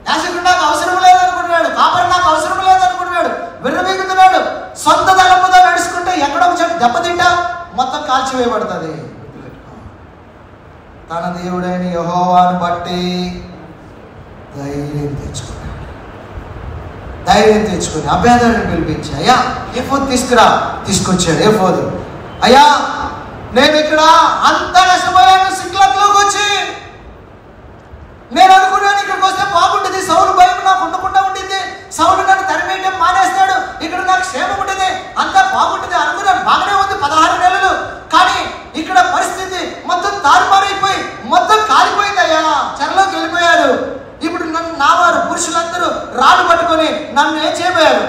యాజకుడు నాకు అవసరం లేదనుకుంటున్నాడు. కాపరి నాకు అవసరం లేదనుకుంటున్నాడు. విర్రవీగుతున్నాడు. సొంత తలంపుతో నడుచుకుంటే ఎక్కడో చోటు దెబ్బతింటా మొత్తం కాల్చివేయబడుతుంది. తన దేవుడైన యెహోవాను బట్టి ధైర్యం తెచ్చుకుని అభ్యర్థులను పిలిపించి, అయ్యా ఏఫోదు తీసుకొచ్చాడు. ఏఫోదు, అయ్యా నేను ఇక్కడ అంత నష్టపోయాను. సిక్లగ్లోకి వచ్చి నేను అనుకున్నాను ఇక్కడికి వస్తే బాగుంటుంది అనుకున్నాను, బాగానే ఉంది 16 నెలలు. కానీ ఇక్కడ పరిస్థితి మొత్తం తారుమారైపోయి మొత్తం కాలిపోయిందయ్యా, చెరలోకి వెళ్ళిపోయారు. ఇప్పుడు నన్ను నా వారు పురుషులందరూ రాళ్ళు పట్టుకొని నన్ను ఏం చేయబోయారు?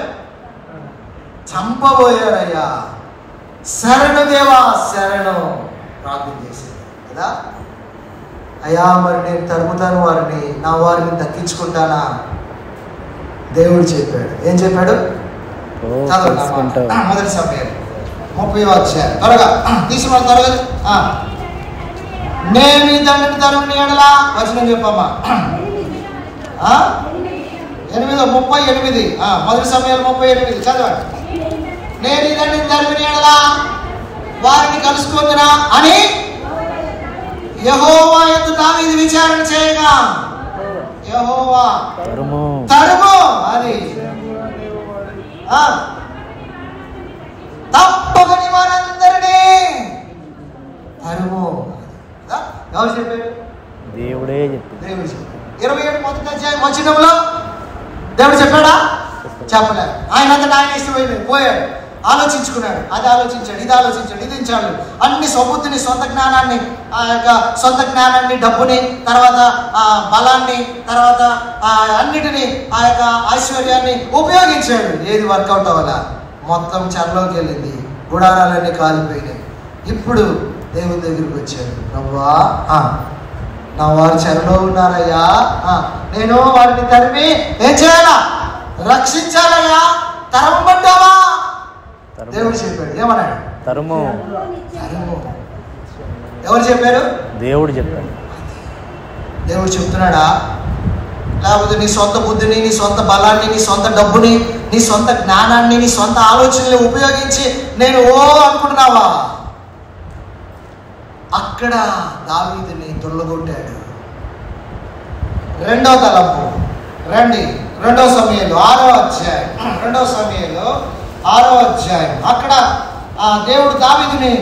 చంపబోయారయ్యా. శరణు దేవా శరణు ప్రార్థన చేశారు కదా. అయ్యా మరి నేను తరుముతాను వారిని, నా వారిని దక్కించుకుంటానా? దేవుడు చెప్పాడు. ఏం చెప్పాడు? మొదటి సమయం 30వ అధ్యాయం. త్వరగా తీసుకున్నాను, త్వరగా. నేను ఈ దండని తరుముని ఎడలా వచనం చెప్పమ్మా. 38 మొదటి సమయాలు 38 చదవండి. నేను ఈ దండని తరుముని ఎడలా వారిని కలుసుకుందునా అని యెహోవా యందు దావీదు విచారణ చేయగా, యెహోవా తరుము అది తప్పని వారందరినీ తరుము. ఎవరు చెప్పారు? దేవుడే చెప్పాడు. దేవుడు చెప్పాడు. 27 మొదటి అధ్యాయం వచనంలో దేవుడు చెప్పాడా? చెప్పలేదు. ఆయనంతటా ఆయన ఇష్టమైంది పోయాడు, ఆలోచించుకున్నాడు. అది ఆలోచించాడు, ఇది ఆలోచించాడు, ఇది ఇచ్చాడు. అన్ని స్వబుద్ధిని, సొంత జ్ఞానాన్ని, ఆ యొక్క సొంత జ్ఞానాన్ని, డబ్బుని, తర్వాత బలాన్ని, తర్వాత అన్నిటినీ, ఆ యొక్క ఐశ్వర్యాన్ని ఉపయోగించాడు. ఏది వర్కౌట్ అవ్వాలా? మొత్తం చెరలోకి వెళ్ళింది, గుడారాలన్నీ కాలిపోయినాయి. ఇప్పుడు దేవుని దగ్గరికి వచ్చాడు. ప్రభువా నా వారు చెరలో ఉన్నారయ్యా, నేను వారిని తరిమి ఏం చేయాలా? రక్షించాలయ్యా, తరమబడ్డావా? దేవుడు చెప్పాడు. ఏమన్నాడు? తరుము. ఎవరు చెప్పారు? దేవుడు చెప్పాడు. దేవుడు చెప్తున్నాడా? లేకపోతే నీ సొంత బుద్ధిని, నీ సొంత బలాన్ని, నీ సొంత డబ్బుని, నీ సొంత జ్ఞానాన్ని, నీ సొంత ఆలోచనలు ఉపయోగించి నేను అనుకుంటున్నావా? అక్కడ దావీదుని దొల్లగొట్టాడు. రెండో తలంపు రండి, 2వ సమయంలో 6వ అధ్యాయం, 2వ సమయంలో 6వ అధ్యాయం. అక్కడ దేవుడు దావీదుని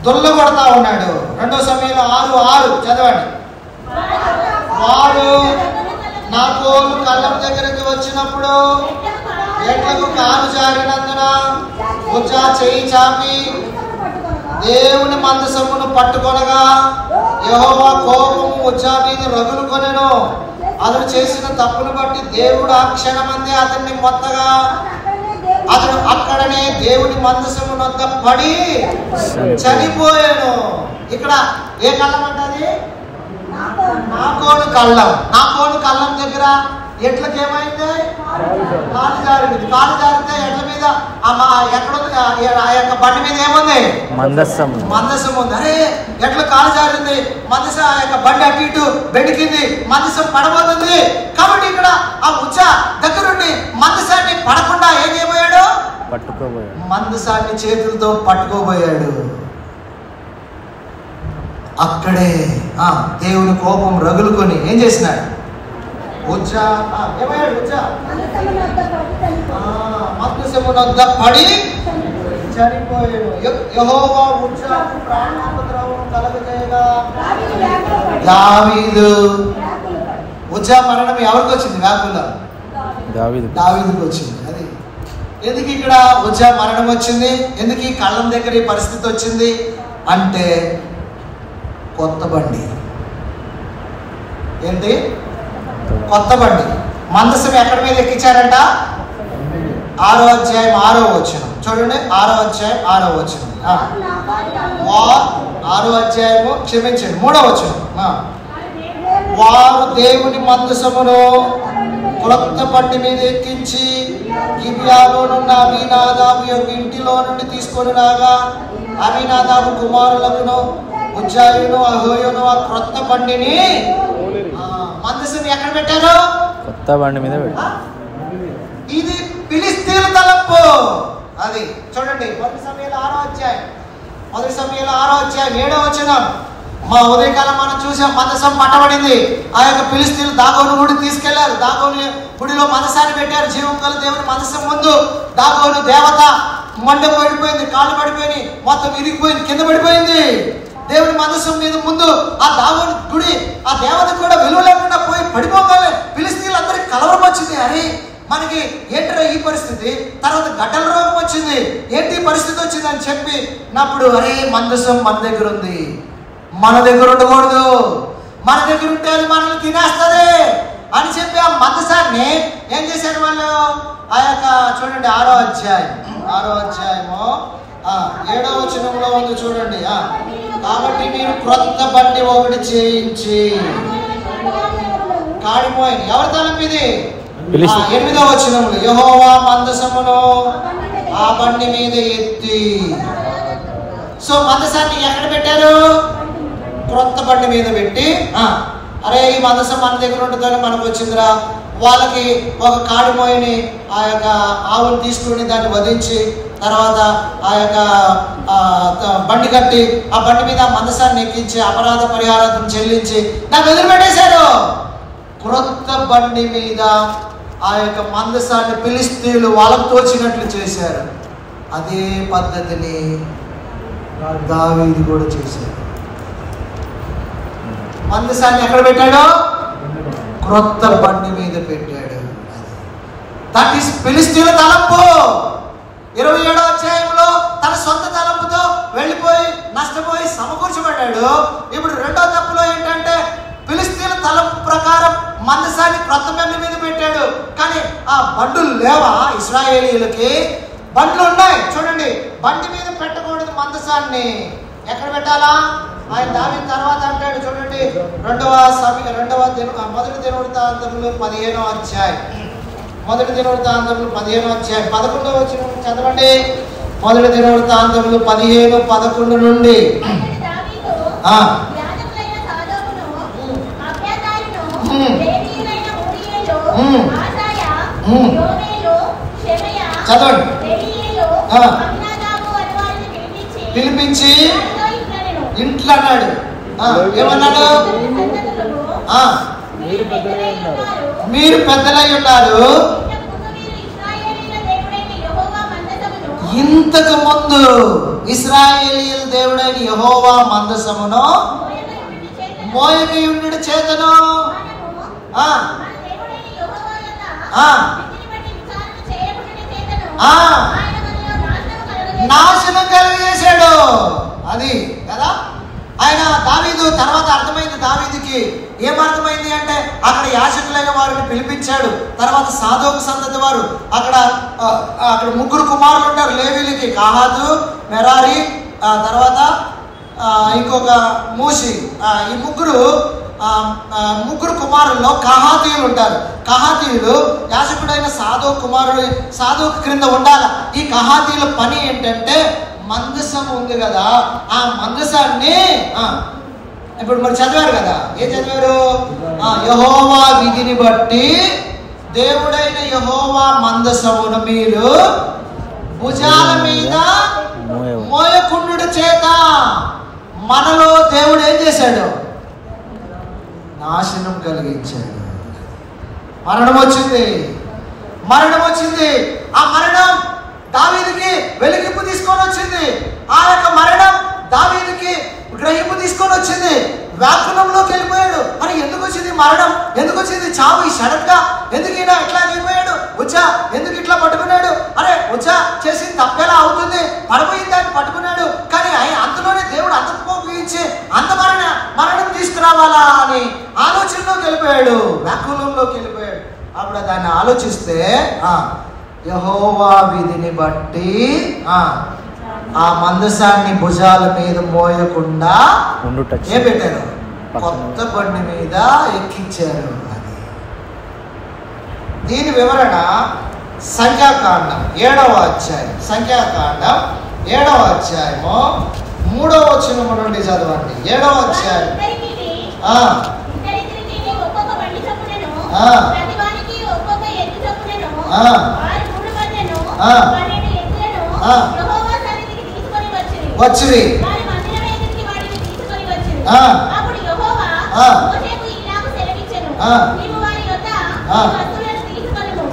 దొల్లగొడతా ఉన్నాడు. 2వ సమయంలో 6:6 చదవండి. వారు నా కోలు కళ్ళం దగ్గరికి వచ్చినప్పుడు ఎట్లకు కాలు జారినందున ఉజ్జా చేయి చాపి దేవుని మందసమును పట్టుకొనగా యెహోవా కోపము ఉజ్జా మీద రగులు కొనెను. అతడు చేసిన తప్పును బట్టి దేవుడు ఆ క్షణమందే అతన్ని మొత్తగా అతడు అక్కడనే దేవుని మందసము వద్ద పడి చనిపోయాను. ఇక్కడ ఏ కళ్ళం అంటది? నాకోను కళ్ళం. నాకోను కళ్ళం దగ్గర ఎట్లకి ఏమైంది? కాలు జారింది. కాలు జారితే ఎట్ల మీద ఎక్కడుంది? ఆ యొక్క బండి మీద ఏముంది? మందసం ఉంది. అరే ఎట్లా కాలు జారింది? మందసం ఆ యొక్క బండి అటు ఇటు బెడికింది, మందసం పడబోతుంది. కాబట్టి ఇక్కడ ఆ ఉచ్చ దగ్గరుండి మందసాన్ని పడకుండా ఏం చేయబోయాడు? పట్టుకోబోయాడు. మందసాన్ని చేతులతో పట్టుకోబోయాడు. అక్కడే దేవుని కోపం రగులుకొని ఏం చేసినాడు? మందసమునొద్ద పడి చనిపోయాడు. యెహోవా ఉజ్జాకు ప్రాణోపద్రవం కలుగజేయగా దావీదు. ఉజ్జా మరణం ఎవరికి వచ్చింది? వ్యాకుల దావీదుకు వచ్చింది. అది ఎందుకు ఇక్కడ ఉజ్జా మరణం వచ్చింది? ఎందుకు ఈ కళ్ళం దగ్గర ఈ పరిస్థితి వచ్చింది అంటే కొత్త బండి. ఏంటి? కొత్త బండి. మందసం ఎక్కడి మీద ఎక్కించారంట? 6వ అధ్యాయం 6వ వచనం చూడండి. 6వ అధ్యాయం 6వ వచనం. 6వ అధ్యాయము క్షమించండి 3వ వచనం. వారు దేవుని మందసమును క్రొత్త బండి మీద ఎక్కించి గిబియాలోనున్న అబీనాదాబు యొక్క ఇంటిలో నుండి తీసుకొని రాగా అబీనాదాబు కుమారులకును ఉజ్జాయును అహోయును ఆ క్రొత్త బండిని మందసం ఎక్కడ పెట్టారు? కొత్త బండి మీద పెట్టారు. ఇది ఫిలిస్తీన్ల తలంపు. అది చూడండి. 1 సమూయేలు 6వ అధ్యాయం 7వ వచనం. మా ఉదయకాలం మనం చూసాం, మందసం పట్టబడింది. ఆ యొక్క ఫిలిస్తీన్లు దాగోను గుడి తీసుకెళ్లారు. దాగోను గుడిలో మందసాన్ని పెట్టారు. జీవం గల దేవుని మందసం ముందు దాగోను దేవత మండెం పడిపోయింది, కాళ్ళు పడిపోయి మొత్తం ఇరిగిపోయింది, కింద పడిపోయింది. దేవుని మందసం మీద ముందు ఆ దాగోను గుడి, ఆ దేవత కూడా విలువ లేకుండా పోయి పడిపోగానే ఫిలిస్తీన్లు అందరికి కలవరం వచ్చింది. అరే మనకి ఏంటో ఈ పరిస్థితి, తర్వాత గడ్డల రోగం వచ్చింది, ఏంటి పరిస్థితి వచ్చిందని చెప్పి నప్పుడు అరే మందసం మన దగ్గర ఉంది, మన దగ్గర ఉండకూడదు, మన దగ్గర ఉంటే అది మనల్ని తినేస్తుంది అని చెప్పి ఆ మందసాన్ని ఏం చేశారు వాళ్ళు? ఆ యొక్క చూడండి 6వ అధ్యాయము 7వ వచనంలో ఉంది చూడండి. కాబట్టి మీరు క్రొత్త బండి ఒకటి చేయించి కాడిపోయింది. ఎవరి తలంపు ఇది? 8వ వచనంలో యెహోవా మందసమును ఆ బండి మీద ఎత్తి. సో మందసాన్ని ఎక్కడ పెట్టారు? క్రొత్త బండి మీద పెట్టి అరే ఈ మందసం మన దగ్గర ఉంటుందని మనకు వచ్చిందిరా. వాళ్ళకి ఒక కాడిమోయని ఆ యొక్క ఆవును తీసుకుని దాన్ని వధించి తర్వాత ఆ యొక్క బండి కట్టి ఆ బండి మీద మందసాన్ని ఎక్కించి అపరాధ పరిహారం చెల్లించి దాన్ని వదిలిపెట్టేశారు. క్రొత్త బండి మీద ఆ యొక్క మందసాన్ని ఫిలిష్తీయులు వాళ్ళకు తోచినట్లు చేశారు. అదే పద్ధతిని దావీదు కూడా చేశాడు. మందసాన్ని ఎక్కడ పెట్టాడు? క్రొత్త బండి మీద పెట్టాడు. దట్ ఈస్ ఫిలిష్తీయుల తలంపు. 27వ అధ్యాయంలో తన సొంత తలంపుతో వెళ్ళిపోయి నష్టపోయి సమకూర్చబడ్డాడు. ఇప్పుడు 2వ తప్పులో ఏంటంటే ఫిలిష్తీయుల తలంపు ప్రకారం మందసాన్ని క్రొత్త బండి మీద పెట్టాడు. కానీ ఆ బండులు లేవా? ఇశ్రాయేలీయులకి బండ్లు ఉన్నాయి చూడండి. బండి మీద పెట్టకూడదు మందసాన్ని. ఎక్కడ పెట్టాలా? ఆయన దావీదు తర్వాత అంటాడు చూడండి. మొదటి దినవృత్తాంతములు 15వ అధ్యాయం 11వ వచనం చదవండి. మొదటి దినవృత్తాంతములు 15:11 నుండి చదవండి. పిలిపించి ఇంట్లో అన్నాడు. ఏమన్నాడు? మీరు పెద్దలై ఉన్నారు, ఇంతకు ముందు ఇశ్రాయేలీయుల దేవుడైన యెహోవా మందసమును మోయకయుండు చేతను నాశనం కలిగేశాడు. అది కదా ఆయన దావీదు తర్వాత అర్థమైంది. దావీదుకి ఏమర్థమైంది అంటే అక్కడ యాజకులైన వారిని పిలిపించాడు. తర్వాత సాదోకు సంతతి వారు అక్కడ 3 కుమారులు ఉంటారు లేవీలకి, కహాతు, మెరారి, తర్వాత ఇంకొక మూసి. ఈ ముగ్గురు కుమారుల్లో కహాతీయులు ఉంటారు. కహాతీయులు యాజకుడైన సాదోకు కుమారుడు, సాదోకు క్రింద ఉండాలి. ఈ కహాతీయుల పని ఏంటంటే మందసం ఉంది కదా, ఆ మందసాన్ని ఇప్పుడు మరి చదివారు కదా, ఏం చదివారు? యెహోవా విధిని బట్టి దేవుడైన యెహోవా మందసమును మీరు భుజాల మీద మోయకుండు చేత. మనలో దేవుడు ఏం చేశాడు? నాశనం కలిగించాడు. మరణం వచ్చింది. ఆ మరణం దావీదుకి వెలిగింపు తీసుకొని వచ్చింది. ఆ యొక్క మరణం దావీదుకి గ్రహింపు తీసుకొని వచ్చింది. వ్యాకులంలోకి వెళ్ళిపోయాడు. మరి ఎందుకు వచ్చింది మరణం? ఎందుకు వచ్చింది చావు? ఈ సడన్ గా ఎందుకు ఈయన ఇట్లా వెళ్ళిపోయాడు? వచ్చా ఎందుకు ఇట్లా పట్టుకున్నాడు? అరే వచ్చా చేసింది తప్పేలా అవుతుంది, పడిపోయింది దాన్ని పట్టుకున్నాడు. కానీ అంతలోనే దేవుడు అంతపోయించి అంత మరణం తీసుకురావాలా అని ఆలోచనలోకి వెళ్ళిపోయాడు, వ్యాకులంలోకి వెళ్ళిపోయాడు. అప్పుడు దాన్ని ఆలోచిస్తే యెహోవా విధిని బట్టి ఆ మందసాన్ని భుజాల మీద మోయకుండా ఏం పెట్టారు? కొత్త బండి మీద ఎక్కించారు. అది దీని వివరణ సంఖ్యాకాండం 7వ అధ్యాయం. సంఖ్యాకాండం 7వ అధ్యాయము 3వ వచనం నుండి చదవండి. 7వ అధ్యాయం వచ్చిరి.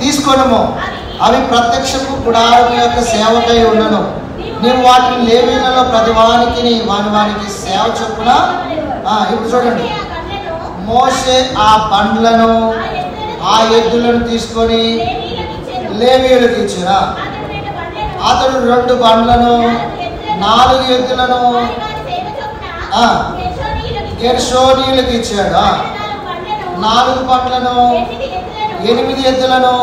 తీసుకొనము, అవి ప్రత్యక్షపు గుడారము యొక్క సేవకై ఉండను. నీవు వాటిని లేవీయులలో ప్రతివానికి వానికి సేవ చొప్పున. ఇప్పుడు చూడండి, మోషే ఆ బండ్లను ఆ ఎద్దులను తీసుకొని లేవీయులకు ఇచ్చిరా. అతడు 2 బండ్లను 4 ఎద్దులను గెర్షోనీయులకు ఇచ్చాడు. 4 బండ్లను 8 ఎద్దులను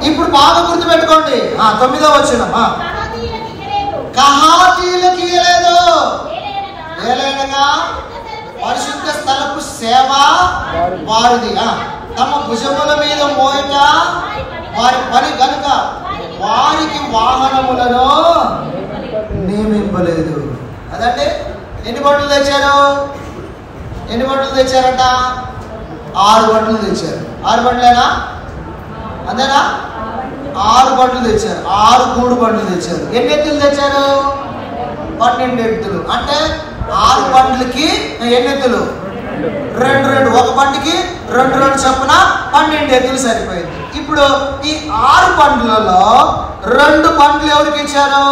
ఇప్పుడు బాగా గుర్తుపెట్టుకోండి. 9వ వచనం, కహాతీయులకు ఇయ్యలేదు, ఏలైనగా పరిశుద్ధ స్థలపు సేవ వారిది. తమ భుజముల మీద మోయట వారి పని కనుక వారికి వాహనములను నియమింపలేదు. అదంటే ఎన్ని బండ్లు తెచ్చారు? ఎన్ని బండ్లు తెచ్చారట? 6 బండ్లు తెచ్చారు. 6 బండ్లేనా? అంతేనా? 6 బండ్లు తెచ్చారు. 6 గూడు బండ్లు తెచ్చారు. ఎన్ని ఎత్తులు తెచ్చారు? 12 ఎత్తులు. అంటే 6 బండ్లకి ఎన్ని ఎత్తులు? 2 ఒక బండికి 2 చొప్పున 12 ఎత్తులు సరిపోయింది. ఇప్పుడు ఈ 6 బండ్లలో 2 బండ్లు ఎవరికి ఇచ్చారు?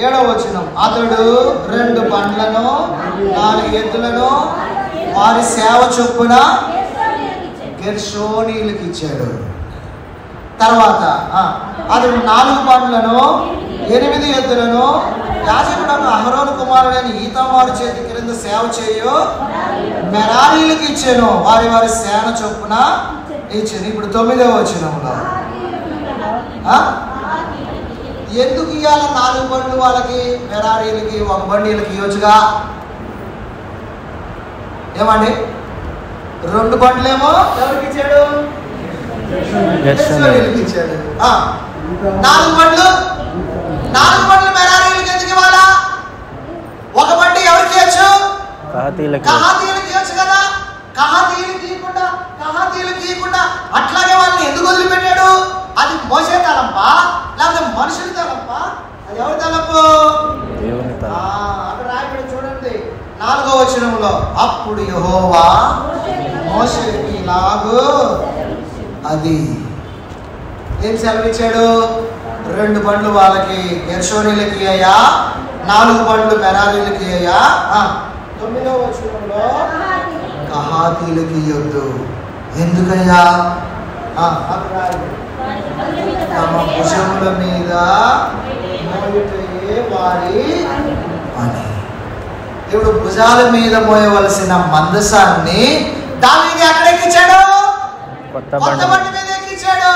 7వ వచనం, అతడు 2 బండ్లను 4 ఎద్దులను వారి సేవ చొప్పున గెర్షోనీయులకు ఇచ్చాడు. తర్వాత అతడు 4 బండ్లను 8 ఎద్దులను యాజకుడు అహరోను కుమారుడైన ఈతామారు చేతి క్రింద సేవ చేయు మెరారీలకు ఇచ్చాను. వారి వారి సేన చొప్పున ఇచ్చాను. ఇప్పుడు 9వ వచనంలో ఎందుకు ఇవ్వాలి? 4 బండ్లు వాళ్ళకి, మెరారీలకి 1 బండి వీళ్ళకి ఇవ్వచ్చుగా. ఏమండి? 2 బండ్లేమో ఎవరికి ఇచ్చాడు? ఇచ్చాడు. 4 బండ్లు మెరారీలకి ఎందుకు ఇవ్వాలా? 1 బండి ఎవరికి ఇవ్వచ్చు? కహాతీయులకి ఇవ్వచ్చు కదా. కహాతీయులకి ఇవ్వకుండా అట్లాగే వాళ్ళని ఎందుకు వదిలిపెట్టాడు? అది మోసే తలంపా లేకపోతే మనుషుల తలంపా? అది ఎవరి తలంపు? అక్కడ రాయబడి చూడండి 4వ వచనంలో, అప్పుడు యెహోవా మోషేకి ఇలాగు అది ఏం సెలవిచ్చాడు? 2 బండ్లు వాళ్ళకి గెర్షోనీలకి అయ్యా, 4 బండ్లు మెరారీలకి అయ్యా. 9వ వచనంలో కహాతీయులకి ఇవ్వద్దు. ఎందుకయ్యా? తమ భుజముల మీద మోయుటయే వారి పని. ఇప్పుడు భుజాల మీద మోయవలసిన మందసాన్ని దావీదు ఎక్కడ ఎక్కించాడు? కొత్త బండి మీద ఎక్కించాడు.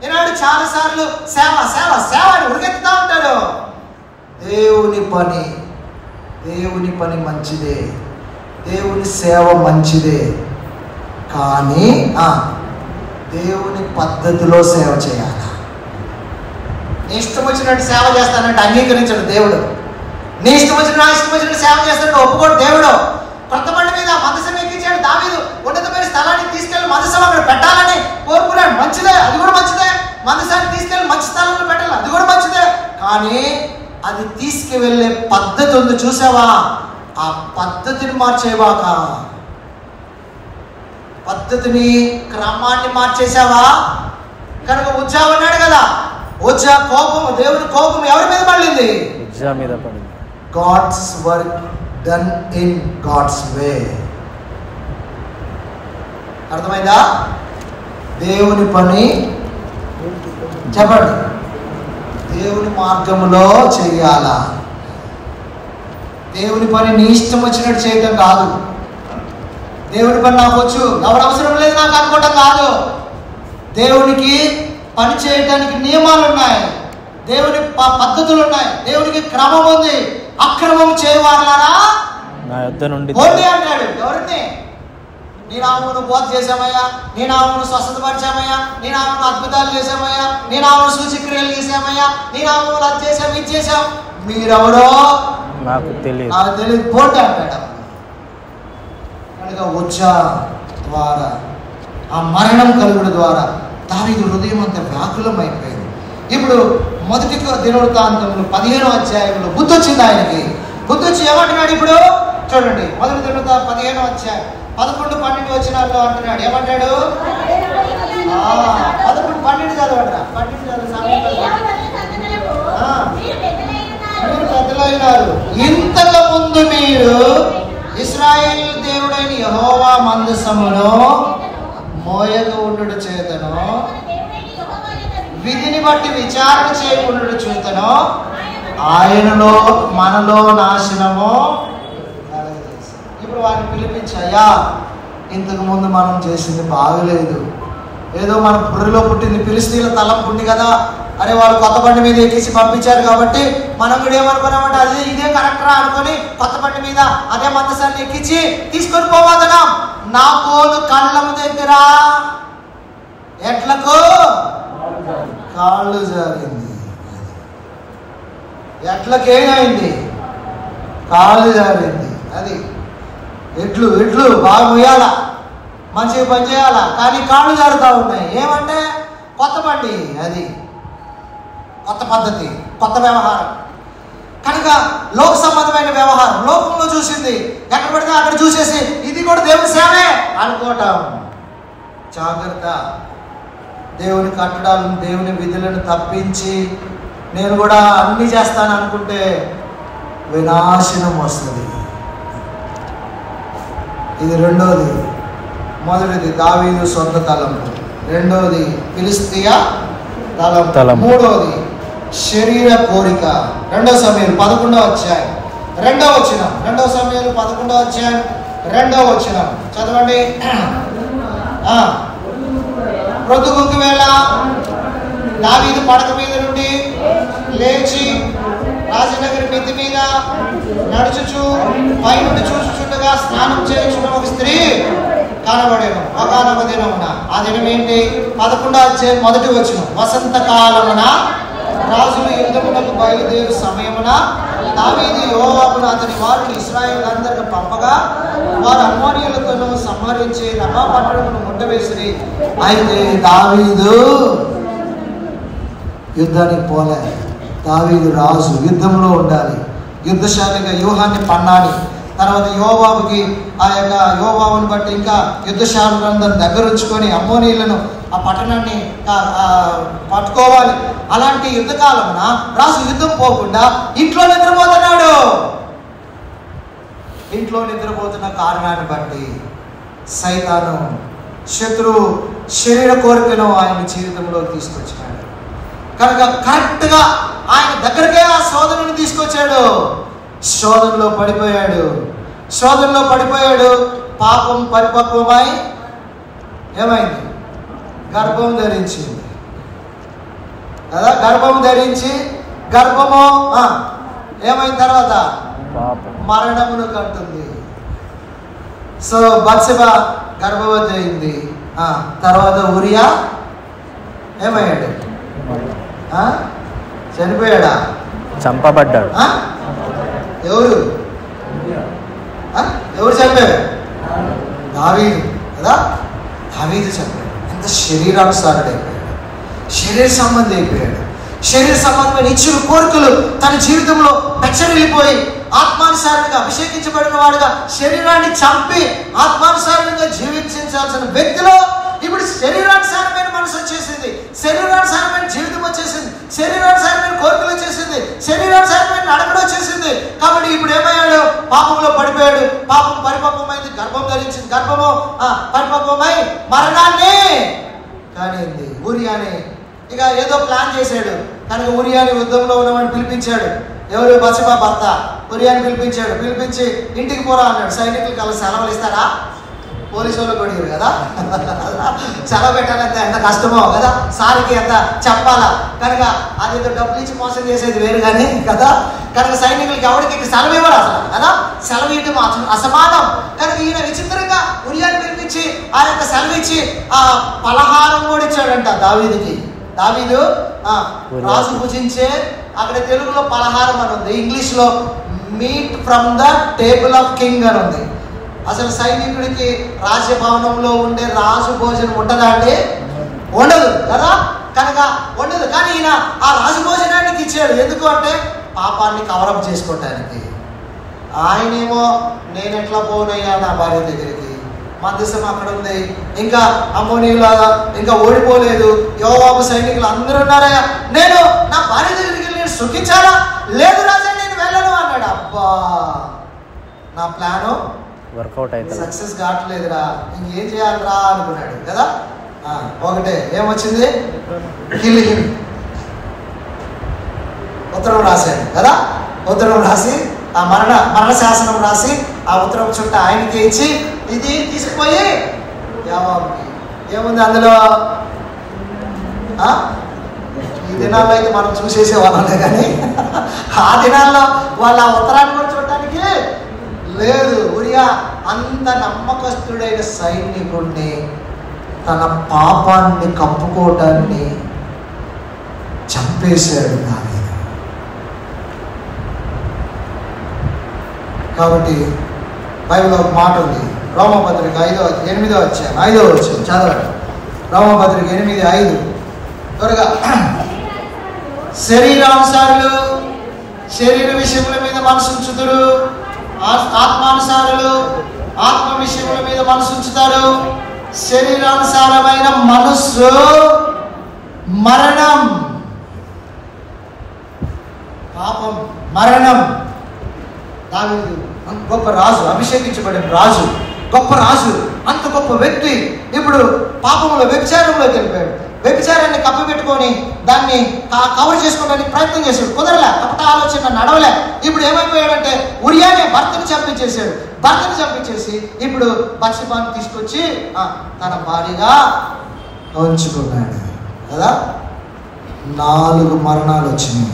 ఈనాడు చాలా సార్లు సేవ సేవ సేవ అని ఉరికెత్తుతా ఉంటాడు. దేవుని పని మంచిదే, దేవుని సేవ మంచిదే, కానీ దేవుని పద్ధతిలో సేవ చేయాలి. నీ ఇష్టం వచ్చినట్టు సేవ చేస్తానంటే అంగీకరించడు దేవుడు. నీ ఇష్టం వచ్చినట్టు సేవ చేస్తానంటే ఒప్పుకోడు దేవుడు. కొత్త బండి మీద మందసం ఎక్కించాడు దావీదు. ఉన్నతమైన స్థలానికి తీసుకెళ్లి మందసం అక్కడ పెట్టాలని కోరుకున్నాడు. మంచిదే, అది కూడా మంచిదే. మందసాన్ని తీసుకెళ్లి మంచి స్థలంలో పెట్టాలి, అది కూడా మంచిదే. కానీ అది తీసుకువెళ్ళే పద్ధతి ఉంది చూసావా? ఆ పద్ధతిని మార్చేవాక, పద్ధతిని క్రమాన్ని మార్చేసావా? కనుక ఉజ్జా ఉన్నాడు కదా, ఉజ్జా కోపం, దేవుని కోపం ఎవరి మీద పడింది? ఉజ్జా మీద పడింది. God's work done in God's way. అర్థమైందా? దేవుని పని చెప్పండి, దేవుని మార్గంలో చేయాలా. దేవుని పని నీ ఇష్టం వచ్చినట్టు చేయటం కాదు. దేవుని పని నాకు వచ్చు, ఎవరు అవసరం లేదు నాకు అనుకోవటం కాదు. దేవునికి పని చేయటానికి నియమాలు ఉన్నాయి, దేవుని పద్ధతులు ఉన్నాయి, దేవునికి క్రమం ఉంది. అక్రమం చేయవాళ్ళారా పోండి అంటాడు. ఎవరిని? నీ నామమును బోధ చేశామయ్యా, నీ నామమును స్వస్థతపరిచామయ్యా, నీ నామమును అద్భుతాలు చేశామయ్యా, నీ నామమును సూచక్రియలు చేశామయ్యా, నీ నామమును అది చేశాం ఇది చేశాం, మీరెవరో నాకు తెలియదు పోండి అంటాడు. కనుక ఉజ్జా ద్వారా, ఆ మరణం కలుగుడు ద్వారా దావీదు హృదయం అంతా వ్యాకులమైపోయింది. ఇప్పుడు మొదటి దినవృత్తాంతంలో 15వ అధ్యాయంలో బుద్ధి వచ్చింది ఆయనకి. బుద్ధి వచ్చి ఏమంటున్నాడు? ఇప్పుడు చూడండి, మొదటి దినవృత్తాంతం 15వ అధ్యాయం 11-12 వచనాల్లో అంటున్నాడు. ఏమంటాడు? 11-12 చదవండి. 12 చదువు సమయం మీరు పెద్దలైనారు. ఇంతకు ముందు మీరు ఇశ్రాయేలు దేవుడైన యెహోవా మందసమును మోయక ఉండుట చేతను, విధిని బట్టి విచారణ చేయకుండుట చేతను ఆయనలో మనలో నాశనము. ఇప్పుడు వారిని పిలిపించాయా, ఇంతకు ముందు మనం చేసింది బాగలేదు, ఏదో మన బుర్రలో పుట్టింది, ఫిలిష్తీయుల తలంపు ఉంది కదా, అరే వాళ్ళు కొత్త బండి మీద ఎక్కించి పంపించారు కాబట్టి మనం కూడా ఏమనుకున్నామంటే అదే ఇదే కరెక్టరా అనుకొని కొత్త బండి మీద అదే మందసాన్ని ఎక్కించి తీసుకొని పోవాదనా. నా కోలు కళ్ళం దగ్గర ఎట్లకు కాళ్ళు జారింది, ఎట్లకేమైంది, కాళ్ళు జారింది. అది ఎట్లు ఎట్లు బాగా ముయ్యాలా, మంచిగా పని చేయాలా, కానీ కాళ్ళు జారుతూ ఉన్నాయి. ఏమంటే కొత్త బండి, అది కొత్త పద్ధతి, కొత్త వ్యవహారం కనుక లోక సంబంధమైన వ్యవహారం. లోకంలో చూసింది ఎక్కడ పడితే అక్కడ చూసేసి ఇది కూడా దేవుని సేవే అనుకోవటం. జాగ్రత్త. దేవుని కట్టడాలను, దేవుని విధులను తప్పించి నేను కూడా అన్నీ చేస్తాను అనుకుంటే వినాశనం వస్తుంది. ఇది రెండోది. మొదటిది దావీదు సొంత తలంపు, రెండోది ఫిలిష్తీయ తలంపు, మూడోది శరీర కోరిక. 2 సమూయేలు 11వ అధ్యాయం 2వ వచనం, 2 సమూయేలు 11వ అధ్యాయం 2వ వచనం చదవండి. ప్రొద్దుగుంకు వేళ దావీదు పడక మీద నుండి లేచి రాజనగరి మిద్ది మీద నడుచుచు పైనుండి చూచుచుండగా స్నానం చేయుచున్న ఒక స్త్రీ కనబడేను. ఒకనొక దినమున, ఆ దినం ఏంటి? 11వ అధ్యాయం 1వ వచనం. వసంతకాలమున రాజులు యుద్ధమునకు బయలుదేరు సమయమున దావీదు యోవాబును అతని వారిని ఇశ్రాయేలులందరిని పంపగా వారు అమ్మోనీయులతోనూ సంహరించి రబ్బా పట్టణమును ముట్టవేసిరి. అయితే దావీదు యుద్ధానికి పోలే. దావీదు రాజు, యుద్ధంలో ఉండాలి, యుద్ధశాలిగా వ్యూహాన్ని పన్నాలి. తర్వాత యోవాబుకి ఆ యొక్క యోవాబుని బట్టి ఇంకా యుద్ధశాలందరిని దగ్గర ఉంచుకొని అమ్మోనీయులను ఆ పట్టణాన్ని పట్టుకోవాలి. అలాంటి యుద్ధకాలమున రాజు యుద్ధం పోకుండా ఇంట్లో నిద్రపోతున్నాడు. ఇంట్లో నిద్రపోతున్న కారణాన్ని బట్టి సైతాను, శత్రువు శరీర కోరికను ఆయన జీవితంలో తీసుకొచ్చినాడు. కనుక కరెక్ట్గా ఆయన దగ్గరకే ఆ శోధనను తీసుకొచ్చాడు. శోధనలో పడిపోయాడు. పాపం పరిపక్వమై ఏమైంది? గర్భం ధరించింది కదా. గర్భం ధరించి గర్భము ఏమైన తర్వాత మరణమును కంటుంది. సో బత్షెబ గర్భవతి అయింది. తర్వాత ఉరియా ఏమయ్యాడు? చనిపోయాడా? చంపబడ్డాడు. ఎవరు చంపారు? దావీదు కదా. దావీదు చంపాడు. ఎంత శరీరానుసారుడు అయిపోయాడు, శరీర సంబంధి అయిపోయాడు. శరీర సంబంధమైన ఇచ్చిన కోరికలు తన జీవితంలో పెచ్చరిల్లిపోయి ఆత్మానుసారంగా అభిషేకించబడిన వాడుగా శరీరాన్ని చంపి ఆత్మానుసారంగా జీవించాల్సిన వ్యక్తిలో ఇప్పుడు శరీరానుసారమైన మనసు వచ్చేసింది, శరీరానుసారమైన జీవితం వచ్చేసింది, శరీరానుసారమైన కోరికలు వచ్చేసింది, శరీరానుసారమైన నడకలు వచ్చేసింది. కాబట్టి ఇప్పుడు ఏమయ్యాడు? పాపంలో పడిపోయాడు. పాపం పరిపక్వమైంది, గర్భం ధరించింది, గర్భము పరిపక్వమై మరణాన్ని కానింది. ఊరియాని ఇక ఏదో ప్లాన్ చేశాడు కనుక ఊరియాని యుద్ధంలో ఉన్నవాడిని పిలిపించాడు. ఎవరు? బత్షెబ భర్త ఊరియాని పిలిపించాడు. పిలిపించి ఇంటికి పోరా అన్నాడు. సైనికులకు అలా సెలవులు ఇస్తారా? పోలీసు వాళ్ళు కొడిగారు కదా, సెలవు పెట్టాలంటే ఎంత కష్టమో కదా, సారికి ఎంత చెప్పాలా. కనుక అది డబ్బులు ఇచ్చి మోసం చేసేది వేరు కానీ కదా. కనుక సైనికులకి ఎవరికి సెలవు ఇవ్వరు అసలు కదా, సెలవు ఇవ్వడం అసమానం. కనుక ఈయన విచిత్రంగా ఉరియాన్ని పిలిపించి ఆ యొక్క సెలవు ఇచ్చి ఆ పలహారం కూడా ఇచ్చాడంట దావీదుకి. దావీదు రాజు భుజించే, అక్కడ తెలుగులో పలహారం అని ఉంది, ఇంగ్లీష్లో meet from the table of king అని ఉంది. అసలు సైనికుడికి రాజభవనంలో ఉండే రాజు భోజనం ఉంటుందా అండి? ఉండదు కదా. కనుక ఉండదు. కానీ ఈయన ఆ రాజు భోజనానికి ఇచ్చాడు. ఎందుకు అంటే పాపాన్ని కవరప్ చేసుకోవటానికి. ఆయనేమో నేను ఎట్లా పోనయ్యా నా భార్య దగ్గరికి, మందసం అక్కడ ఉంది, ఇంకా అమ్మోనీయులాగా ఇంకా ఓడిపోలేదు, యోవాబు సైనికులు అందరూ ఉన్నారయ్యా, నేను నా భార్య దగ్గరికి వెళ్ళి నేను సుఖించాలా? లేదు రాజా నేను వెళ్ళను అన్నాడు. అబ్బా, నా ప్లాను వర్కౌట్ అయితే సక్సెస్ కావట్లేదురా, ఇంకేం చేయాలిరా అనుకున్నాడు కదా. ఒకటే ఏమొచ్చింది, కిల్ హిమ్, ఉత్తరం రాశాడు కదా. ఉత్తరం రాసి ఆ మరణ శాసనం రాసి ఆ ఉత్తరం చుట్ట ఆయనకి ఇచ్చి ఇది తీసుకుపోయి యావాబుకి. ఏముంది అందులో? ఈ దినాల్లో అయితే మనం చూసేసే వాళ్ళే, కానీ ఆ దినాల్లో వాళ్ళు ఆ ఉత్తరాన్ని కూడా చూడటానికి లేదు. ఉరియా అంత నమ్మకస్తుడైన సైనికుడిని తన పాపాన్ని కప్పుకోవటాన్ని చంపేశాడు దావీదు. కాబట్టి బైబిల్లో ఒక మాట ఉంది, రోమపత్రిక 8వ అధ్యాయం 5వ వచనం చదవండి. రోమపత్రిక 8:5 త్వరగా. శరీరానుసారులు శరీర విషయముల మీద మనసు ఉంచుతారు, ఆత్మానుసారులు ఆత్మ విషయముల మీద మనసు ఉంచుతారు. శరీరానుసారమైన మనస్సు మరణం, పాపం, మరణం. దావీదు గొప్ప రాజు, అభిషేకించబడిన రాజు, గొప్ప రాజు, అంత గొప్ప వ్యక్తి ఇప్పుడు పాపంలో వ్యభిచారంలోకి వెళ్ళిపోయాడు. వ్యభిచారాన్ని కప్పిపెట్టుకొని దాన్ని కవర్ చేసుకోవడానికి ప్రయత్నం చేశాడు, కుదరలే. కపట ఆలోచన నడవలే. ఇప్పుడు ఏమైపోయాడంటే ఉరియానే భర్తను చంపించేశాడు. భర్తను చంపించేసి ఇప్పుడు బత్షెబాను తీసుకొచ్చి తన భార్యగా ఉంచుకున్నాడు కదా. 4 మరణాలు వచ్చినాయి.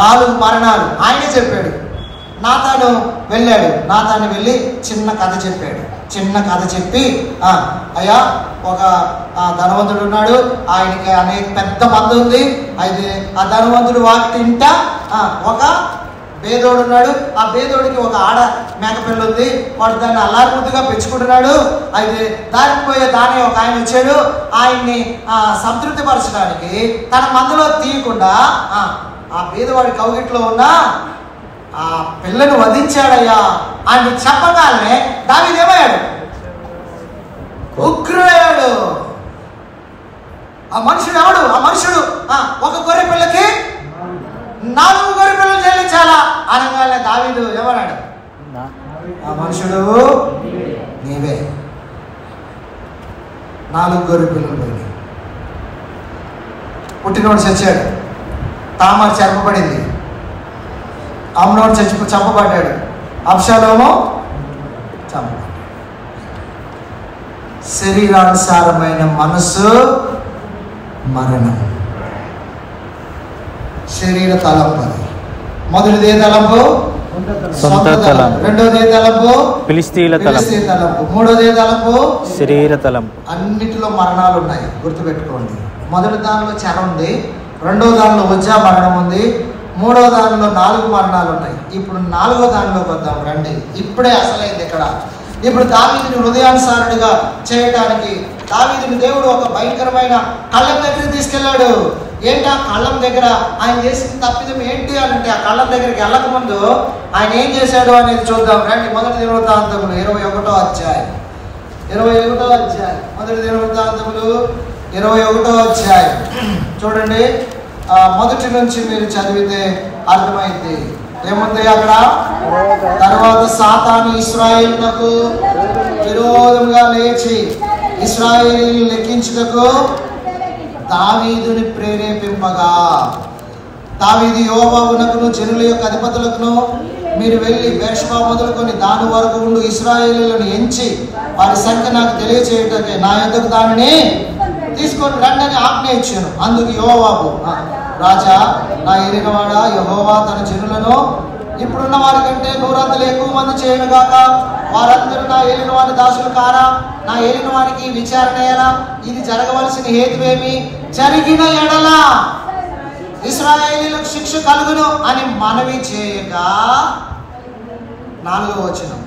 4 మరణాలు ఆయనే చెప్పాడు. నాతాను వెళ్ళాడు. నాతాను వెళ్ళి చిన్న కథ చెప్పాడు. చిన్న కథ చెప్పి అయ్యా ఒక ధనవంతుడు ఉన్నాడు, ఆయనకి అనేక పెద్ద మంది ఉంది. అయితే ఆ ధనవంతుడు వాటింట ఒక బేదోడు ఉన్నాడు. ఆ బేదోడికి ఒక ఆడ మేకపిల్ల ఉంది. వాడు దాన్ని అల్లారి ముద్దుగా పెంచుకుంటున్నాడు. అయితే దానికి పోయే దాని ఒక ఆయన వచ్చాడు. ఆయన్ని సంతృప్తిపరచడానికి తన మందులో తీయకుండా ఆ బీదవాడి కౌగిట్లో ఉన్న ఆ పిల్లను వధించాడయ్యా అని చెప్పగానే దావీదు ఏమయ్యాడు? ఉగ్రుడయ్యాడు. ఆ మనుషుడు ఎవడు? ఆ మనుషుడు ఒక గొర్రె పిల్లకి 4 గొర్రె పిల్లలు చెల్లించాలా అనగానే దావీదు ఏమన్నాడు? ఆ మనుషుడు నీవే. 4 గొర్రె పిల్లలు పోయి పుట్టినోడు చచ్చాడు. తామారు చంపబడింది. అమ్నోడు చంపబడ్డాడు. అబ్షాలోము చంపబడ్డాడు. శరీరానుసారమైన మనస్సు మరణం. శరీర తలంపు. మొదటిదే తలంపు సొంత తలంపు, రెండోదే తలంపు ఫిలిష్తీయుల తలంపు, మూడోదే తలంపు శరీర తలంపు. అన్నిటిలో మరణాలు ఉన్నాయి, గుర్తుపెట్టుకోండి. మొదటి దానిలో చెర ఉంది, రెండో దానిలో ఉజ్జా మరణం ఉంది, మూడో దానిలో 4 మరణాలు ఉన్నాయి. ఇప్పుడు 4వ దానిలోకి వద్దాం రండి. ఇప్పుడే అసలైంది ఇక్కడ. ఇప్పుడు దావీదుని హృదయానుసారుడిగా చేయడానికి దావీదుని దేవుడు ఒక భయంకరమైన కళ్ళం దగ్గరికి తీసుకెళ్ళాడు. ఏంటి ఆ కళ్ళం దగ్గర ఆయన చేసిన తప్పిదం ఏంటి అని అంటే, ఆ కళ్ళం దగ్గరికి వెళ్ళక ముందు ఆయన ఏం చేశాడు అనేది చూద్దాం రండి. మొదటి దినవృత్తాంతములు 21వ అధ్యాయం. మొదటి దినవృత్తాంతములు 21వ అధ్యాయం చూడండి. మొదటి నుంచి మీరు చదివితే అర్థమైంది. ఏముంది అక్కడ? తర్వాత సాతాను ఇశ్రాయేలునకు విరోధంగా లేచి ఇశ్రాయేలీయులను లెక్కించుటకు దావీదుని ప్రేరేపింపగా, దావీదు యోవాబునకును జనుల యొక్క అధిపతులకును మీరు వెళ్ళి బెర్షెబా మొదలుకొని దాని వరకు ఉండు ఇశ్రాయేలీయులను ఎంచి వారి సంఖ్య నాకు తెలియచేయుటకే నా యొద్దకు దానిని తీసుకొని రండి అని ఆజ్ఞ ఇచ్చాను. అందుకు యోవాబు, రాజా నా ఏలినవాడ యెహోవా తన జనులను ఇప్పుడున్న వారి కంటే 100 ఎక్కువ మంది చేయను గాక. వారందరూ నా ఏలిన వారి దాసులు కారా? నా ఏలిన వారికి విచారణ ఎలా? ఇది జరగవలసిన హేతువేమి? జరిగిన ఎడల ఇశ్రాయేలీయులకు శిక్ష కలుగును అని మనవి చేయగా 4వ వచనం.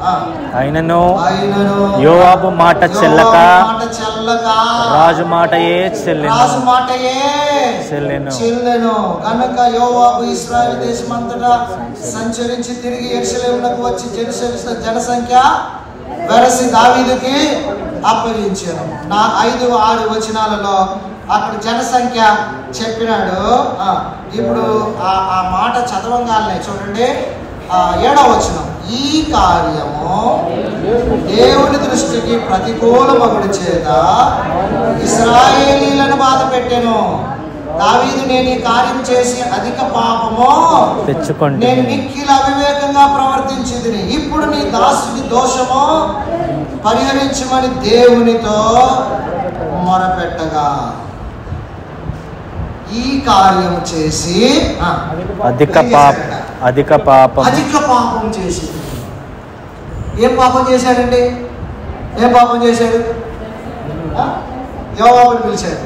అయినను యోవాబు మాట చెల్లక రాజు మాటయే చెల్లెను. కనుక యోవాబు ఇశ్రాయేలు దేశమంతటా సంచరించి తిరిగి యెరూషలేమునకు వచ్చి జనసంఖ్య వెరసి దావీదుకి అప్పగించాను. 5-6 వచనాలలో అక్కడ జనసంఖ్య చెప్పినాడు. ఇప్పుడు ఆ మాట చదవంగానే చూడండి. 7వ వచనం. ఈ కార్యము దేవుని దృష్టికి ప్రతికూలమగుడు చేత ఇశ్రాయేలీలను బాధ పెట్టెను. దావీదు నేను ఈ కార్యం చేసి అధిక పాపము తెచ్చుకోండి, నేను మిక్కిలి అవివేకంగా ప్రవర్తించింది. ఇప్పుడు నీ దాసుని దోషము పరిహరించమని దేవునితో మొరపెట్టగా ఈ కార్యం చేసి అధిక పాపం చేసి. ఏం పాపం చేశాడండి? ఏం పాపం చేశాడు? యోవాబుని పిలిచాడు,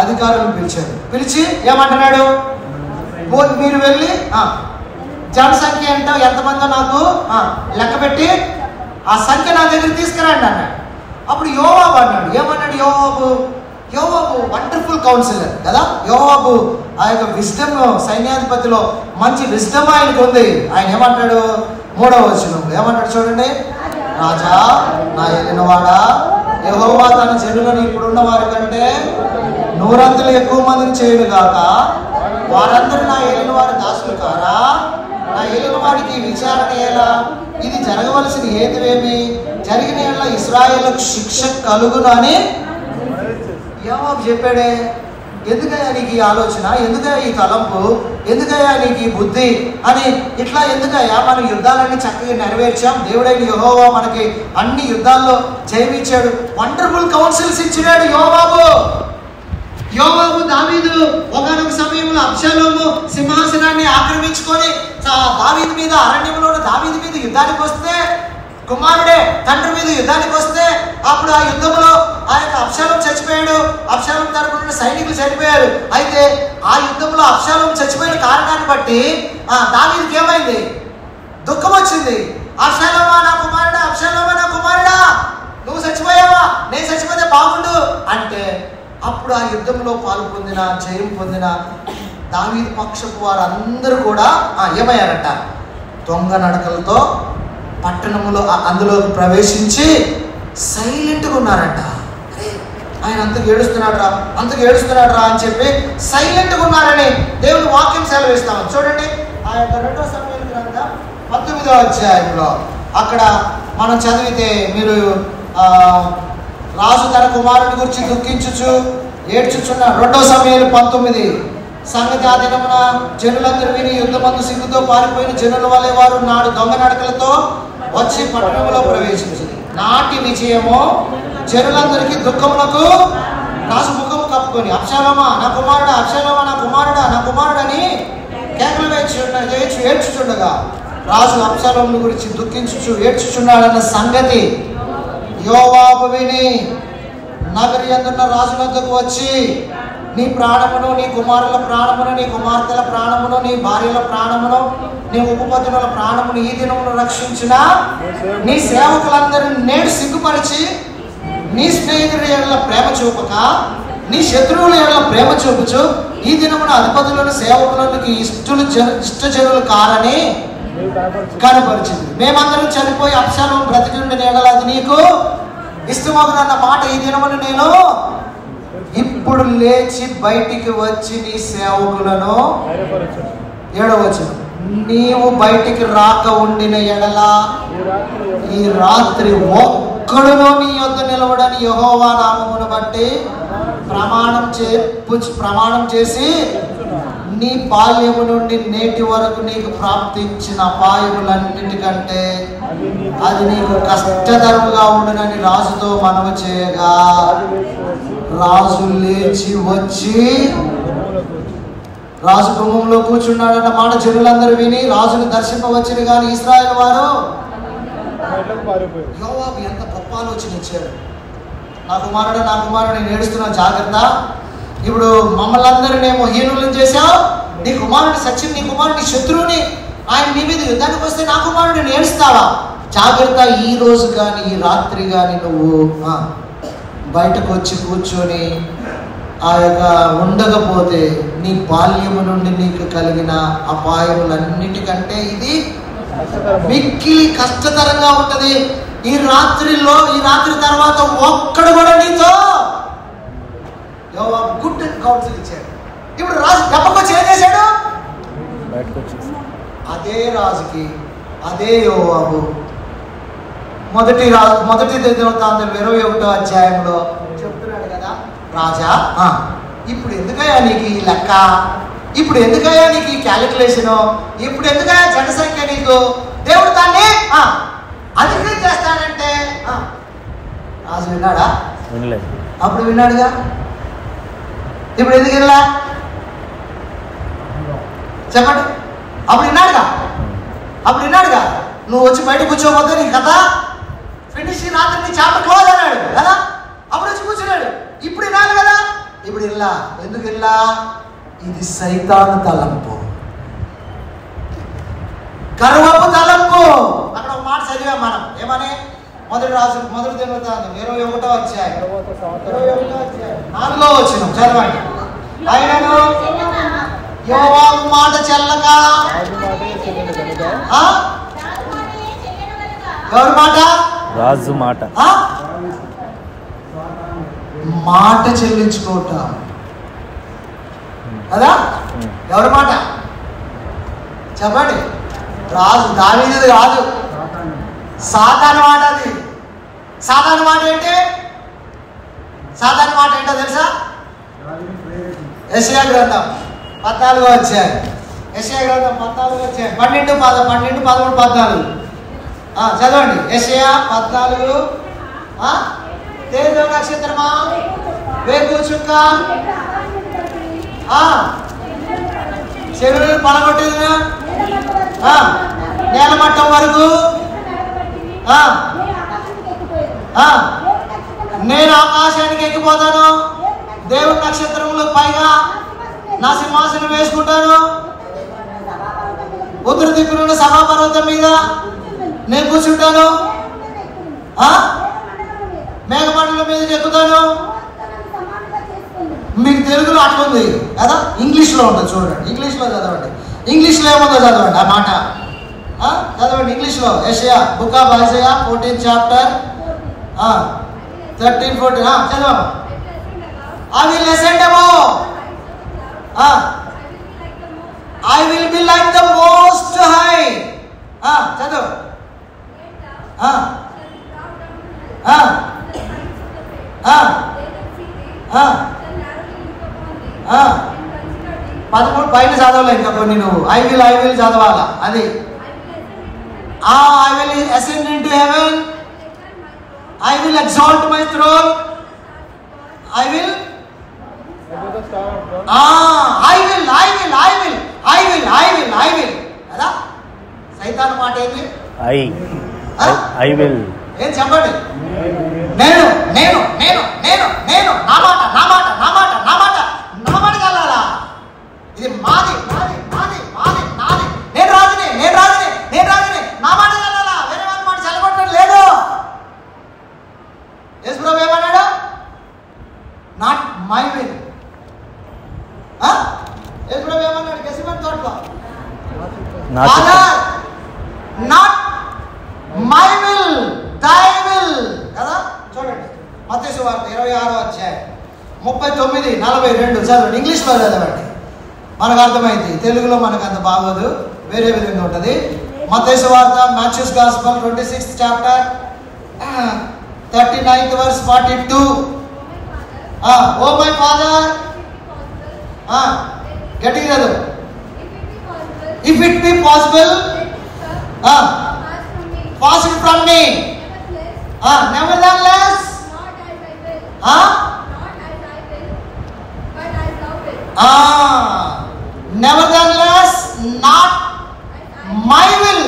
అధికారులను పిలిచాడు. పిలిచి ఏమంటున్నాడు? మీరు వెళ్ళి జనసంఖ్య ఏంటో ఎంతమందో నాకు లెక్క పెట్టి ఆ సంఖ్య నా దగ్గర తీసుకురండి అన్నాడు. అప్పుడు యోవాబు అన్నాడు. ఏమన్నాడు యోవాబు? యోవాబు వండర్ఫుల్ కౌన్సిలర్ కదా. యోవాబు ఆ యొక్క విజ్డమ్, సైన్యాధిపతిలో మంచి విజ్డమ్ ఆయనకు ఉంది. ఆయన ఏమంటాడు? 3వ వచనంలో ఏమంటాడు చూడండి. రాజా, నా ఏలినవాడా, యెహోవా తన జనులను ఇప్పుడున్న వారి కంటే 100 ఎక్కువ మందిని చేయను గాక. వారందరూ నా ఏలిన వారి దాసులు కారా? నా ఏలిన వారికి విచారణ ఎలా? ఇది జరగవలసిన హేతువేమి? జరిగిన యెడల ఇశ్రాయేలుకు శిక్ష కలుగును అని యోవాబు చెప్పాడే. ఎందుకయ్యా నీకు ఈ ఆలోచన? ఎందుకయ్యా ఈ తలంపు? ఎందుకయ్యా నీకు ఈ బుద్ధి అని ఇట్లా ఎందుకయ్యా? మన యుద్ధాలన్నీ చక్కగా నెరవేర్చాం. దేవుడైన యెహోవా మనకి అన్ని యుద్ధాల్లో జయమిచ్చాడు. వండర్ఫుల్ కౌన్సిల్స్ ఇచ్చినాడు యోవాబు. దావీదు ఒకనొక సమయంలో అబ్షాలోము సింహాసనాన్ని ఆక్రమించుకొని దావీదు మీద, అరణ్యంలో దావీదు మీద యుద్ధానికి వస్తే, కుమారుడే తండ్రి మీద యుద్ధానికి వస్తే, అప్పుడు ఆ యుద్ధంలో ఆ యొక్క అబ్షాలోము చచ్చిపోయాడు. అబ్షాలోము తరపున సైనికులు చనిపోయారు. అయితే ఆ యుద్ధంలో అబ్షాలోము చచ్చిపోయిన కారణాన్ని బట్టి దావీదుకి ఏమైంది? దుఃఖం వచ్చింది. అబ్షాలోమా నా కుమారుడా, అబ్షాలోమా నా కుమారుడా, నువ్వు చచ్చిపోయావా, నేను చచ్చిపోతే బాగుండు అంటే, అప్పుడు ఆ యుద్ధంలో పాలు పొందిన, జయం పొందిన దావీదు పక్షపు వారందరూ కూడా ఏమయ్యారట? దొంగ నడకలతో పట్టణంలో అందులోకి ప్రవేశించి సైలెంట్గా ఉన్నారంట. ఆయన అంతకు ఏడుస్తున్నాడు రా అని చెప్పి సైలెంట్గా ఉన్నారని దేవుని వాక్యం సెలవిస్తాం. చూడండి ఆ యొక్క 2వ సమూయేలు గ్రంథం 19వ అధ్యాయంలో అక్కడ మనం చదివితే, మీరు రాజు తన కుమారుని గురించి దుఃఖించుచు ఏడ్చుచున్న 2వ సమూయేలు 19 సంగతి ఆ దినమున జనులందరూ విని యుద్ధమందు సిగ్గుతో పారిపోయిన జనుల వలె వారు నాడు దొంగ నడకలతో వచ్చి పట్టణంలో ప్రవేశించింది. నాటి విజయము జనులందరికీ దుఃఖములకు రాజు ముఖం కప్పుకొని అబ్షాలోమా నా కుమారుడా, అబ్షాలోమా నా కుమారుడా, నా కుమారుడని కేకలు ఏడ్చుచుండగా రాజు అబ్షాలోమును గురించి దుఃఖించుచు ఏడ్చుచున్నాడన్న సంగతి యోవాబు విని నగరి యందున్న రాజు వద్దకు వచ్చి, నీ ప్రాణమును, నీ కుమారుల ప్రాణమును, నీ కుమార్తెల ప్రాణమును, నీ భార్యల ప్రాణమును, నీ ఉపపత్నుల ప్రాణమును ఈ దినమును రక్షించిన నీ సేవకులందరినీ నేడు సిగ్గుపరిచి, నీ స్నేహితుడి ఎడల ప్రేమ చూపక నీ శత్రువుల ఎడల ప్రేమ చూపుచు ఈ దినమున అధిపతులను సేవకులను ఇష్టజనులు కారని కనపరిచింది. మేమందరం చనిపోయి అబ్షాలోము బ్రతికి ఉండిన ఎడల అది నీకు ఇష్టమగునన్న మాట ఈ దినమును నేను ఇప్పుడు లేచి బయటికి వచ్చి నీ సేవకులను 7వ వచనం నీవు బయటికి రాక ఉండిన ఎడల ఈ రాత్రి ఒక్కడునో నీ యొద్ద నిలవడని యెహోవా నామమును బట్టి ప్రమాణం చేసి నీ బాల్యము నుండి నేటి వరకు నీకు ప్రాప్తించిన అపాయములన్నిటికంటే అది నీకు కష్టతరముగా ఉండునని రాజుతో మనవి చేయగా, రాజు లేచి వచ్చి రాజు గుమ్మంలో కూర్చున్నాడన్న మాట జనులందరూ విని రాజును దర్శింపవచ్చును. కానీ ఇశ్రాయేలు వారు యోవాబు ఎంత గొప్ప ఆలోచన ఇచ్చాడు. నా కుమారుడు నేను ఏడుస్తున్నా, జాగ్రత్త. ఇప్పుడు మమ్మల్ని అందరినేమో హీనులను చేశావు. నీ కుమారుడు సచిన్, నీ కుమారుడు శత్రువుని, ఆయన నీ మీద యుద్ధానికి వస్తే నా కుమారుడిని ఏడుస్తావా? జాగ్రత్త. ఈ రోజు కానీ ఈ రాత్రి కానీ నువ్వు బయటకు వచ్చి కూర్చొని ఆ యొక్క ఉండకపోతే నీ బాల్యము నుండి నీకు కలిగిన అపాయములన్నిటికంటే ఇది మిక్కిలి కష్టతరంగా ఉంటది. ఈ రాత్రి తర్వాత ఒక్కడు కూడా నీతో గుడ్ కౌన్సిల్ ఇచ్చాడు. ఇప్పుడు రాజు దెబ్బకొచ్చి ఏం చేశాడు? అదే రాజుకి అదే యోవాబు మొదటి దినవృత్తాంతం 21వ అధ్యాయంలో చెప్తున్నాడు కదా, రాజా ఇప్పుడు ఎందుకయ్యా నీకు ఈ లెక్క, ఇప్పుడు ఎందుకయ్యా నీకు ఈ క్యాలిక్యులేషను, ఇప్పుడు ఎందుకయ్యా జనసంఖ్య నీకు, దేవుడు దాన్ని అధికం చేస్తాడంటే రాజు విన్నాడా? వినలేదు. అప్పుడు విన్నాడుగా, ఇప్పుడు ఎందుకు వినలా చెప్పండి? అప్పుడు విన్నాడుగా నువ్వు వచ్చి బయట కూర్చోపోతే నీ కథ ఫినిష్, రాత్రి నీ చాప్టర్ క్లోజ్ అన్నాడు కదా, అప్పుడు వచ్చి కూర్చున్నాడు. ఇప్పుడు వినాలి కదా, ఇప్పుడు ఇల్లా ఎందుకు ఇల్లా? ఇది సైతాను తలంపు, గర్వపు తలంపు. అక్కడ ఒక మాట చదివాం మనం, ఏమని? మొదటి దినవృత్తాంతం 21వ అధ్యాయం 4వ వచనం చదవండి. ఆయనను యోవాబు మాట చెల్లక, ఎవరి మాట? రాజు మాట. మాట చెల్లించుకోవటం కదా, ఎవరి మాట చెప్పండి? రాజు దావీదుది కాదు, సాతాను మాట. అది సాతాను మాట ఏంటి? సాతాను మాట ఏంటో తెలుసా? యెషయా గ్రంథం 14వ అధ్యాయం, యెషయా గ్రంథం 14వ అధ్యాయం 12, 13, 14 చదవండి. యెషయా 14. తేజో నక్షత్రమా, వేగు చుక్క, చెరువులు పడగొట్టేదినా, నేలమట్టం వరకు నేను ఆకాశానికి ఎక్కిపోతాను, దేవుని నక్షత్రములు పైగా నా సింహాసనం వేసుకుంటాను, ఉత్తర దిక్కునున్న సభాపర్వతం మీద నేను కూర్చుంటాను, మేఘమండలం మీదకి ఎక్కుతాను. మీకు తెలుగులో అట్లుంది కదా, ఇంగ్లీష్లో ఉంటుంది చూడండి, ఇంగ్లీష్లో చదవండి. ఇంగ్లీష్లో ఏముందో చదవండి ఆ మాట, చదవండి ఇంగ్లీష్లో. యెషయా, book of Isaiah 14th chapter 13, 14 చదవండి. I will ascend above, I will be like the most high. చదువు. పదమూడు పైన చదవలే ఇంకా కొన్ని నువ్వు. ఐ విల్ చదవాలా అది. I will ascend into heaven, I will exalt my throne, I will కదా. సైతాను మాట ఏంటి? I will. ఏం చెప్పండి? నేను నేను నేను నేను నేను నా మాట నా మాట నా మాట నా మాట నా మాట కలాలా, ఇది మాది మాది మాది మాది నాది, నేను రాజుని నేను రాజుని నేను రాజుని, నా మాట కలాలా, వేరే వాళ్ళ మాట చల్లగొట్టడం లేదు. యేసు ప్రభు ఏమన్నాడు? Not my will. యేసు ప్రభు ఏమన్నాడు? గెసిమన్ తోటలో, not my will thy will కదా. చూడండి మత్తయి సువార్త 26వ అధ్యాయం 39, 42 చదవండి. ఇంగ్లీష్లో చదవండి, మనకు అర్థమైంది. తెలుగులో మనకు అంత బాగోదు, వేరే విధంగా ఉంటుంది. మత్తయి సువార్త, Matthew's gospel 26th chapter 39th verse 42. O my father, గట్టిగా చదువు. If it be possible pass it from me. Nevertheless, nevertheless, not my will,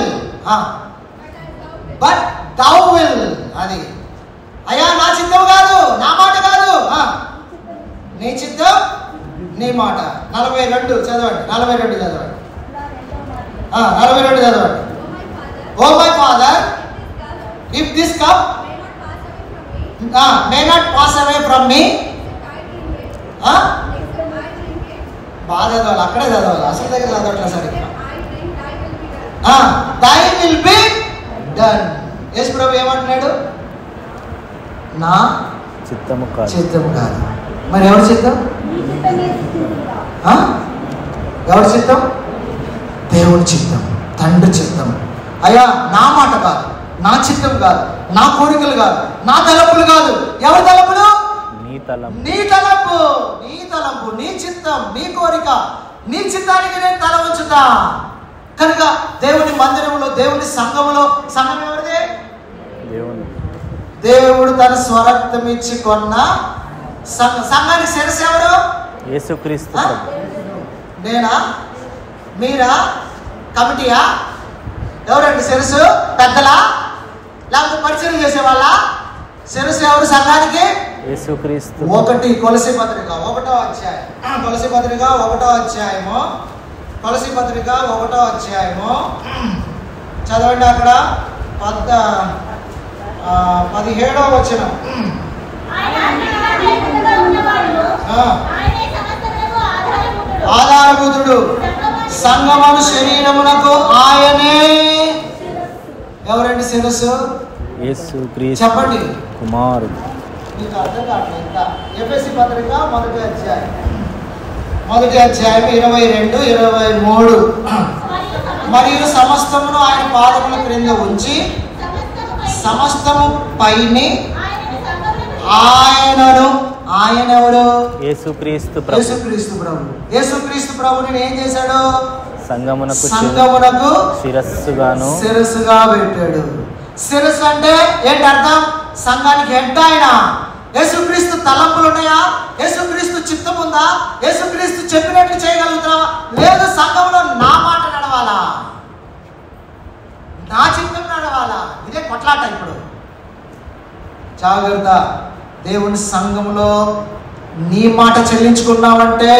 but thou will. అది అయ్యా నా చిత్తం కాదు, నా మాట కాదు, నీ చిత్తం నీ మాట. 42 చదవండి, 42 చదవండి, 42 చదవండి. Oh my Father, if this cup may not pass away from me, బాగా చదవాలి, అక్కడే చదవాలి, అసలు దగ్గర చదవట్లేదు సరిగ్గా. Thy will be done. యేసు ప్రభు ఏమంటున్నాడు? నా చిత్తము కాదు. చిత్తము కాదు. మరి ఎవరి చిత్తం? ఎవరి చిత్తం? దేవుని చిత్తం, తండ్రి చిత్తం. అయ్యా నా మాట కాదు, నా చిత్తం కాదు, నా కోరికలు కాదు, నా తలంపులు కాదు. ఎవరి తలంపులు? నీ తలంపు, నీ తలంపు, నీ చిత్తం, నీ కోరిక, నీ చిత్తానికి నేను తల ఉంచుతా. కనుక దేవుని మందిరంలో, దేవుని సంఘంలో, సంఘం ఎవరిది? దేవుడు తన స్వరక్తం ఇచ్చి కొన్న సంఘానికి శిరస్సు ఎవరు? యేసుక్రీస్తు. నేనా? మీరా? కమిటీయా? ఎవరండి శిరస్సు? పెద్దలా? లేకపోతే పరిచయం చేసే వాళ్ళ? శిరస్సు ఎవరు సంఘానికి? యేసుక్రీస్తు. 1 కొలసీ పత్రిక 1వ అధ్యాయం, కొలసీ పత్రిక 1వ అధ్యాయము, కొలసీ పత్రిక 1వ అధ్యాయము చదవండి. అక్కడ 17వ వచనం. ఆధారభూతుడు సంగమను శరీరమునకు ఆయనే. ఎవరండి శిరస్సు? యేసుక్రీస్తు. చెప్పండి. కుమారుడు. మీకు అర్థం కావట్లేదు ఇంకా. ఎఫెసీ పత్రిక 1వ అధ్యాయం, 1వ అధ్యాయం 22, 23. మరియు సమస్తమును ఆయన పాదముల క్రింద ఉంచి సమస్తము పైని ఆయనను. ఆయన ఎవరు? యేసుక్రీస్తు ప్రభు. యేసుక్రీస్తు ప్రభు. యేసుక్రీస్తు ప్రభుని ఏం చేశాడు? సంగమునకు శిరస్సుగా పెట్టాడు. శిరస్సు అంటే ఏంటి అర్థం? సంఘానికి హెడ్ ఆయన. యేసుక్రీస్తు తలంపులు ఉన్నాయా? యేసుక్రీస్తు చిత్తం ఉందా? యేసుక్రీస్తు చెప్పినట్లు చేయగలుగుతావా? లేదు. సంఘంలో నా మాట నడవాలా, నా చిత్తం నడవాలా? ఇదే కొట్లాట. ఇప్పుడు జాగ్రత్త. దేవుని సంఘంలో నీ మాట చెల్లించుకున్నావంటే,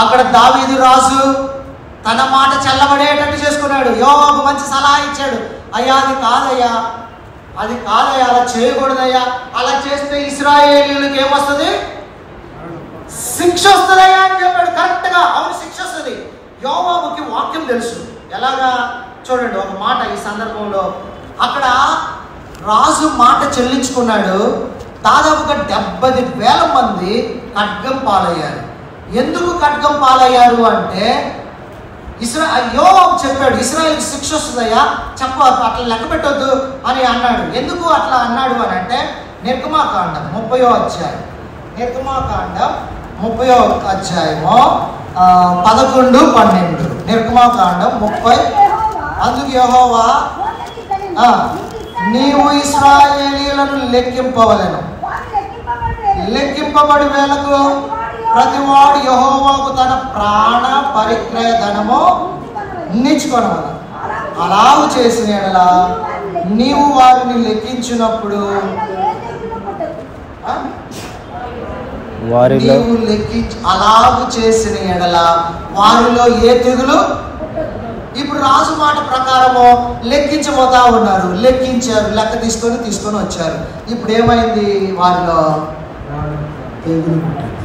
అక్కడ దావీదు రాజు తన మాట చెల్లబడేటట్టు చేసుకున్నాడు. యోవాబు మంచి సలహా ఇచ్చాడు. అయ్యా అది కాదయ్యా, అది కాదయ్యా, అలా చేయకూడదయ్యా, అలా చేస్తే ఇశ్రాయేలీయులకు ఏమొస్తుంది? శిక్ష వస్తుందయ్యా అని చెప్పాడు. కరెక్ట్గా అవును, శిక్ష వస్తుంది. యోవాబుకి వాక్యం తెలుసు. ఎలాగా చూడండి ఒక మాట ఈ సందర్భంలో. అక్కడ రాజు మాట చెల్లించుకున్నాడు. దాదాపుగా 70,000 మంది ఖడ్గం పాలయ్యారు. ఎందుకు ఖడ్గం పాలయ్యారు అంటే, యోవాబు చెప్పాడు ఇశ్రాయేలుకి శిక్ష వస్తుందయ్యా, అట్లా లెక్క పెట్టొద్దు అని అన్నాడు. ఎందుకు అట్లా అన్నాడు అని అంటే, నిర్గమాకాండం 30వ అధ్యాయం, నిర్గమాకాండం 30వ అధ్యాయము 11, 12. నిర్గమాకాండం 30. అందుకు యెహోవా నీవు ఇశ్రాయేలీయులను లెక్కింపవలెను. లెక్కింపబడి వేలకు ప్రతివాడు యెహోవాకు తన ప్రాణ పరిక్రయ ధనము నిచ్చుకొనవలెను. అలాగు చేసిన యెడల నీవు వారిని లెక్కించినప్పుడు నీవు అలాగు చేసిన యెడల వారిలో ఏ తెగులు. ఇప్పుడు రాజు మాట ప్రకారము లెక్కించబోతా ఉన్నారు. లెక్కించారు, లెక్క తీసుకొని వచ్చారు. ఇప్పుడు ఏమైంది? వారిలో తెగులు పుట్టింది.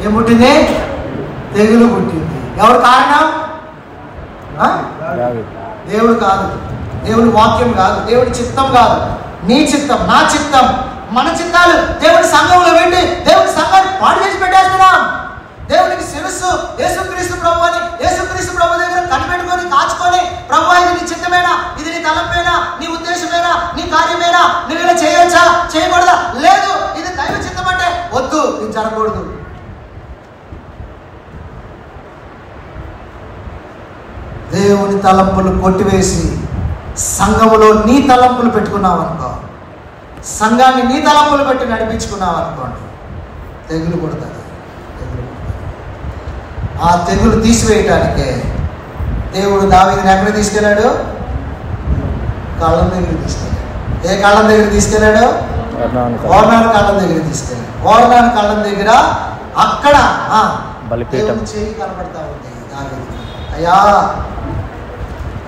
ఏముట్టింది? తెగులు పుట్టింది. ఎవరు కారణం? దేవుడు కాదు, దేవుడి వాక్యం కాదు, దేవుడి చిత్తం కాదు. నీ చిత్తం, నా చిత్తం, మన చిత్తాలు దేవుడి సంఘంలో పెట్టి దేవుడి సంఘాన్ని పాడు చేసి పెట్టేస్తున్నాం. దేవునికి శిరస్సు యేసుక్రీస్తు ప్రభు అని యేసుక్రీస్తు ప్రభు దగ్గర కనిపెట్టుకొని కాచుకొని, ప్రభు ఇది నీ చిత్తమేనా, ఇది నీ తలంపేనా, నీ ఉద్దేశమేనా, నీ కార్యమేనా, నువ్వు ఇలా చేయొచ్చా, చేయకూడదా? లేదు, ఇది దైవ చిత్తం అంటే వద్దు, ఇది జరగకూడదు. దేవుని తలంపులు కొట్టివేసి సంఘములో నీ తలంపులు పెట్టుకున్నావు అనుకో, సంఘాన్ని నీ తలంపులు పెట్టి నడిపించుకున్నావు అనుకోండి, తెగులు కొడుతుంది. ఆ తెగులు తీసివేయటానికే దేవుడు దావీదుని ఎక్కడ తీసుకెళ్ళాడు? కళ్ళం దగ్గర తీసుకెళ్ళాడు. ఏ కళ్ళం దగ్గర తీసుకెళ్ళాడు? ఓర్నాను కళ్ళం దగ్గర తీసుకెళ్ళాడు. ఓర్నాను కళ్ళం దగ్గర అక్కడ చేయి కనబడతా ఉంది దావీదు. అయ్యా,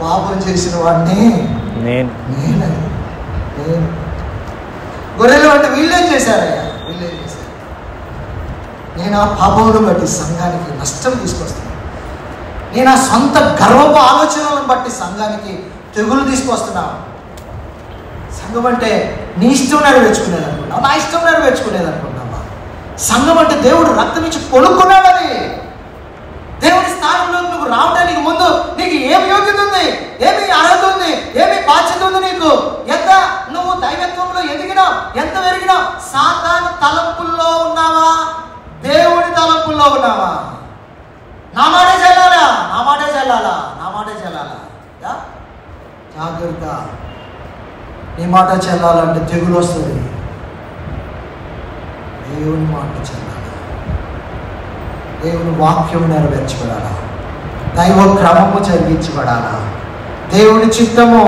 పాపం చేసిన వాడిని నేను గొర్రెలు అంటే వీళ్ళేం చేశారయ్యా, వీళ్ళేం చేశారు? నేను ఆ పాపమును బట్టి సంఘానికి నష్టం తీసుకొస్తాను. నేను ఆ సొంత గర్వపు ఆలోచనలను బట్టి సంఘానికి తెగులు తీసుకొస్తున్నాను. సంఘం అంటే నీ ఇష్టం నెరవేర్చుకునేది అనుకుంటున్నావు, నా ఇష్టం నెరవేర్చుకునేది అనుకుంటున్నావా? సంఘం అంటే దేవుడు రక్తం ఇచ్చి కొనుక్కున్నాడు. అది దేవుడి స్థానంలో నువ్వు రావడానికి ముందు నీకు ఏమి యోగ్యత ఉంది, ఏమి అర్హత ఉంది, ఏమి బాధ్యత ఉంది నీకు? ఎంత నువ్వు దైవత్వంలో ఎదిగినావు, ఎంత పెరిగినావు? సాతాను తలంపుల్లో ఉన్నావా, దేవుడి తలంపుల్లో ఉన్నావా? నా మాటే చెల్లాలా, నా మాటే చెల్లాలా, నా మాటే చెల్లాలా? జాగ్రత్త. నీ మాట చెల్లాలంటే తెగులు వస్తుంది. దేవుని మాట చెల్లాలి, దేవుని వాక్యం నెరవేర్చబడాలా, దైవ క్రమము జరిగించబడాలా, దేవుని చిత్తము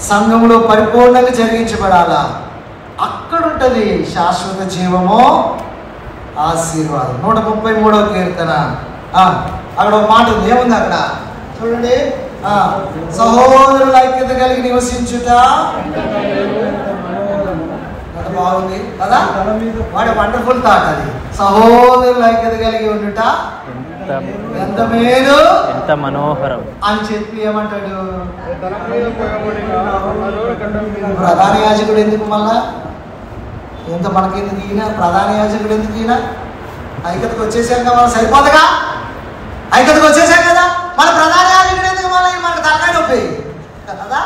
సంఘములో పరిపూర్ణంగా జరిగించబడాలా. అక్కడుంటది శాశ్వత జీవము, ఆశీర్వాదం. 133వ కీర్తన అక్కడ ఒక మాట ఉంది. ఏముంది అక్కడ చూడండి. సహోదరుల ఐక్యత కలిగి నివసించుట బాగుంది కదా, వాడి వండర్ఫుల్ థాట్ అది. సహోదరుల ఐక్యత కలిగి ఉండుట ఎంత మేలు, ఎంత మనోహరం అని చెప్పి ఏమంటాడు? ప్రధాన యాజకుడు ఎందుకు మళ్ళా? ఎంత మనకెందుకు ఈయన ప్రధాన యాజకుడు ఎందుకు ఈయన? ఐక్యతకు వచ్చేసాం కదా, మనం సరిపోదుగా. ఐక్యతకు వచ్చేసాం కదా, మన ప్రధాన యాజకుడు ఎందుకు మళ్ళీ మనకు తలకాయ నొప్పి కదా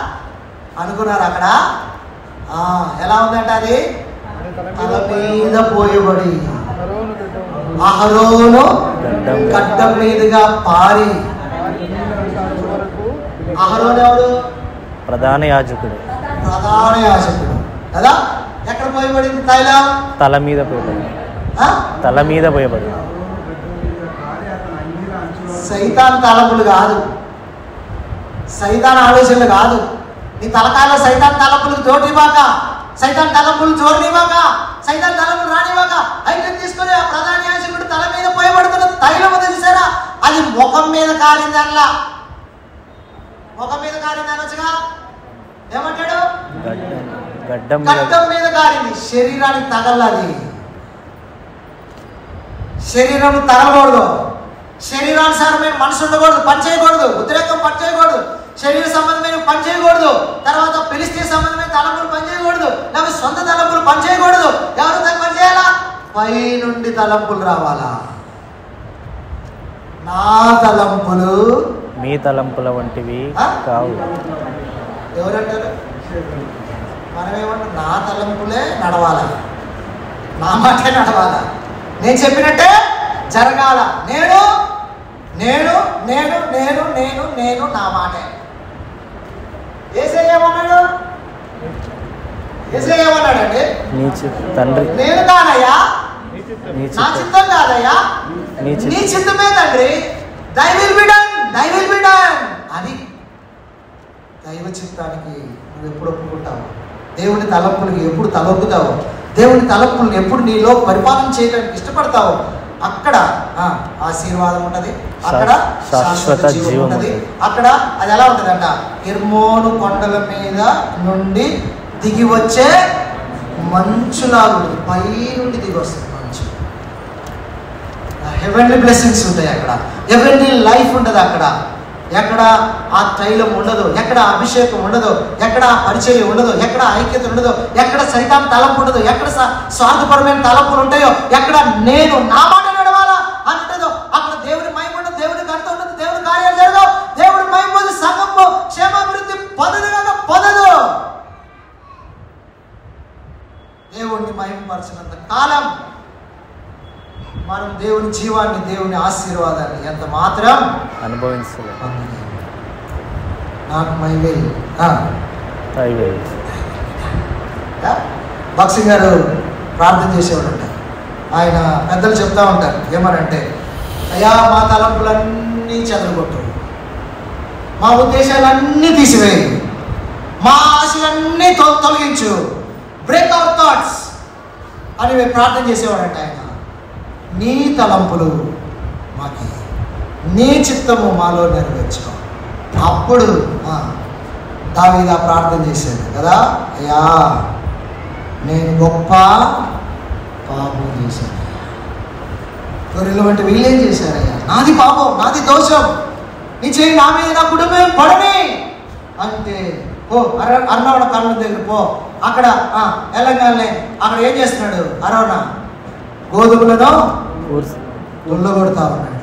అనుకున్నారు అక్కడ. ఎలా ఉందంట అది? తల మీద పోయబడి అహరోను గడ్డం మీదుగా పారి. అహరోను ఎవడు? ప్రధాన యాజకుడు. ప్రధాన యాజకుడు కదా. ఎక్కడ పోయబడింది తైలం? తల మీద పోయబడి. తల మీద పోయబడి. సైతాన్ తలపులు కాదు, సైతాన్ ఆలోచనలు కాదు. నీ తలకాయలో సైతాన్ తలపులకు చోటివ్వక, సైతాన్ తలపులు జోరనివ్వక, సైతాన్ తలపులు రానివ్వక ఐక్యం తీసుకొని ఆ ప్రధాన యాజకుడు తల మీద పోయబడుతున్న తైలం ఉంది చూసారా, అది ముఖం మీద కారిందల్లా. ముఖం మీద కారింది అనొచ్చుగా. ఏమంటాడు? గడ్డం మీద కారింది. శరీరానికి తగలది. శరీరం తగలకూడదు. శరీరానుసారమైన మనసు ఉండకూడదు, పని చేయకూడదు, ఉద్రేకం పని చేయకూడదు, శరీర సంబంధమైన పని చేయకూడదు, తర్వాత పిలిస్తే సంబంధమైన తలంపులు పని చేయకూడదు, లేకపోతే సొంత తలంపులు పని చేయకూడదు. ఎవరు పని చేయాలా? పై నుండి తలంపులు రావాలా. నా తలంపులు మీ తలంపుల వంటివి కావు. ఎవరంటారు? మనమేమంటారు? నా తలంపులే నడవాలా, నా మాటే నడవాలా, నేను చెప్పినట్టే జరగాల. నేను నేను నేను నేను నేను నేను నా మాటే. యేసయ్య ఏమన్నాడు? యేసయ్య ఏమన్నాడండి? తండ్రి నేను కాదయ్యా, నా చిత్తం కాదయ్యా, నీ చిత్తమే తండ్రి. Thy will be done, thy will be done. అది దైవ చిత్తానికి నువ్వు ఎప్పుడు ఒప్పుకుంటావు? దేవుని తలంపులకు ఎప్పుడు తలొగ్గుతావు? దేవుని తలంపులను ఎప్పుడు నీలో పరిపాలన చేయడానికి ఇష్టపడతావు? అక్కడ ఆశీర్వాదం ఉంటది, అక్కడ శాశ్వత జీవం ఉంటది. అక్కడ అది ఎలా ఉంటదంట? హెర్మోను కొండల మీద నుండి దిగి వచ్చే మంచులాగా ఉంటుంది. పై నుండి దిగి వస్తుంది మంచు. హెవెన్లీ బ్లెస్సింగ్స్ ఉంటాయి అక్కడ. హెవెన్లీ లైఫ్ ఉంటుంది అక్కడ. ఎక్కడ ఆ తైలం ఉండదు, ఎక్కడ అభిషేకం ఉండదు, ఎక్కడ పరిచయం ఉండదు, ఎక్కడ ఐక్యత ఉండదు, ఎక్కడ సైతాన్ తలంపు ఉండదు, ఎక్కడ స్వార్థపరమైన తలంపులు ఉంటాయో, ఎక్కడ నేను నా మాట నడవాలా అని ఉంటుందో అక్కడ దేవుని మహిమ ఉండదు, దేవుని గంట ఉండదు, దేవుని కార్యాలు జరగవు, దేవుడి మహిమ పొంది సంఘము క్షేమాభివృద్ధి పొందదు కాక పొందదు. దేవుణ్ణి మహిమపరచినంత కాలం మనం దేవుని జీవాన్ని, దేవుని ఆశీర్వాదాన్ని ఎంత మాత్రం అనుభవించలేదు. నాకు మైవే బాక్సింగ్ గారు ప్రార్థన చేసేవాడంట. ఆయన పెద్దలు చెప్తా ఉంటారు ఏమనంటే, అయ్యా మా తలంపులన్నీ చెదరగొట్టు, మా ఉద్దేశాలన్నీ తీసివేయి, మా ఆశలన్నీ తొలగించు, బ్రేక్ అవర్ థాట్స్ అని మేము ప్రార్థన చేసేవాడంట. ఆయన నీ తలంపులు మాకి, నీ చిత్తము మాలో నెరవేర్చుకో. అప్పుడు దావీదు ప్రార్థన చేశాడు కదా, అయ్యా నేను గొప్ప పాపం చేశాను. గొర్రెల వంటి వీళ్ళేం చేశారయ్యా? నాది పాపం, నాది దోషం, నీ చేయి నా మీద, నా కుటుంబం పడని అంటే అన్నవడ కళ్ళ దగ్గర పో. అక్కడ వెళ్ళగానే అక్కడ ఏం చేస్తున్నాడు? అరవణ గోధుమలను తుల్లగొడతా ఉన్నాడు.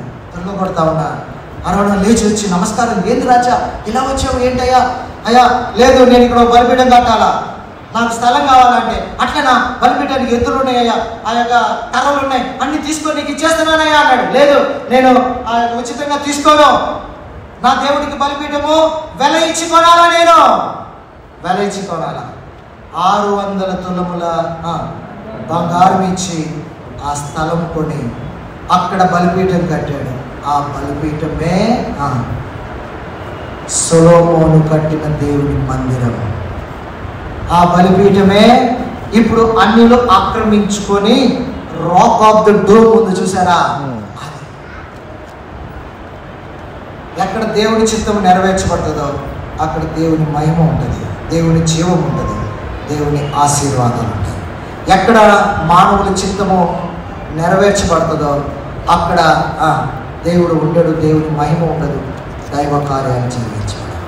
అరవడం లేచి వచ్చి, నమస్కారం, ఏంది రాజా ఇలా వచ్చావు, ఏంటయ్యా? అయ్యా లేదు, నేను ఇక్కడ బలిపీఠం కట్టాలా, నాకు స్థలం కావాలంటే. అట్లనా, బలిపీఠానికి ఎద్దులు ఉన్నాయ్యా, ఆ యొక్క కర్రలు ఉన్నాయి, అన్ని తీసుకొని నీకు ఇచ్చేస్తున్నానయ్యా అన్నాడు. లేదు, నేను ఉచితంగా తీసుకోను, నా దేవుడికి బలిపీఠము వెల ఇచ్చి కొనాలా, నేను వెల ఇచ్చి కొనాలా. 600 తులముల బంగారం ఇచ్చి ఆ స్థలం కొని అక్కడ బలిపీఠం కట్టాడు. ఆ బలిపీఠమే సొలొమోను కట్టిన దేవుని మందిరం. ఆ బలిపీఠమే ఇప్పుడు అన్యులు ఆక్రమించుకొని రాక్ ఆఫ్ ద డోమ్ ఉంది, చూసారా? ఎక్కడ దేవుని చిత్తం నెరవేర్చబడుతుందో అక్కడ దేవుని మహిమ ఉంటుంది, దేవుని జీవం ఉంటుంది, దేవుని ఆశీర్వాదాలు ఉంటాయి. ఎక్కడ మానవుల చిత్తము నెరవేర్చబడుతుందో అక్కడ దేవుడు ఉండడు, దేవుని మహిమ ఉండదు, దైవ కార్యాలు జరిగించబడదు.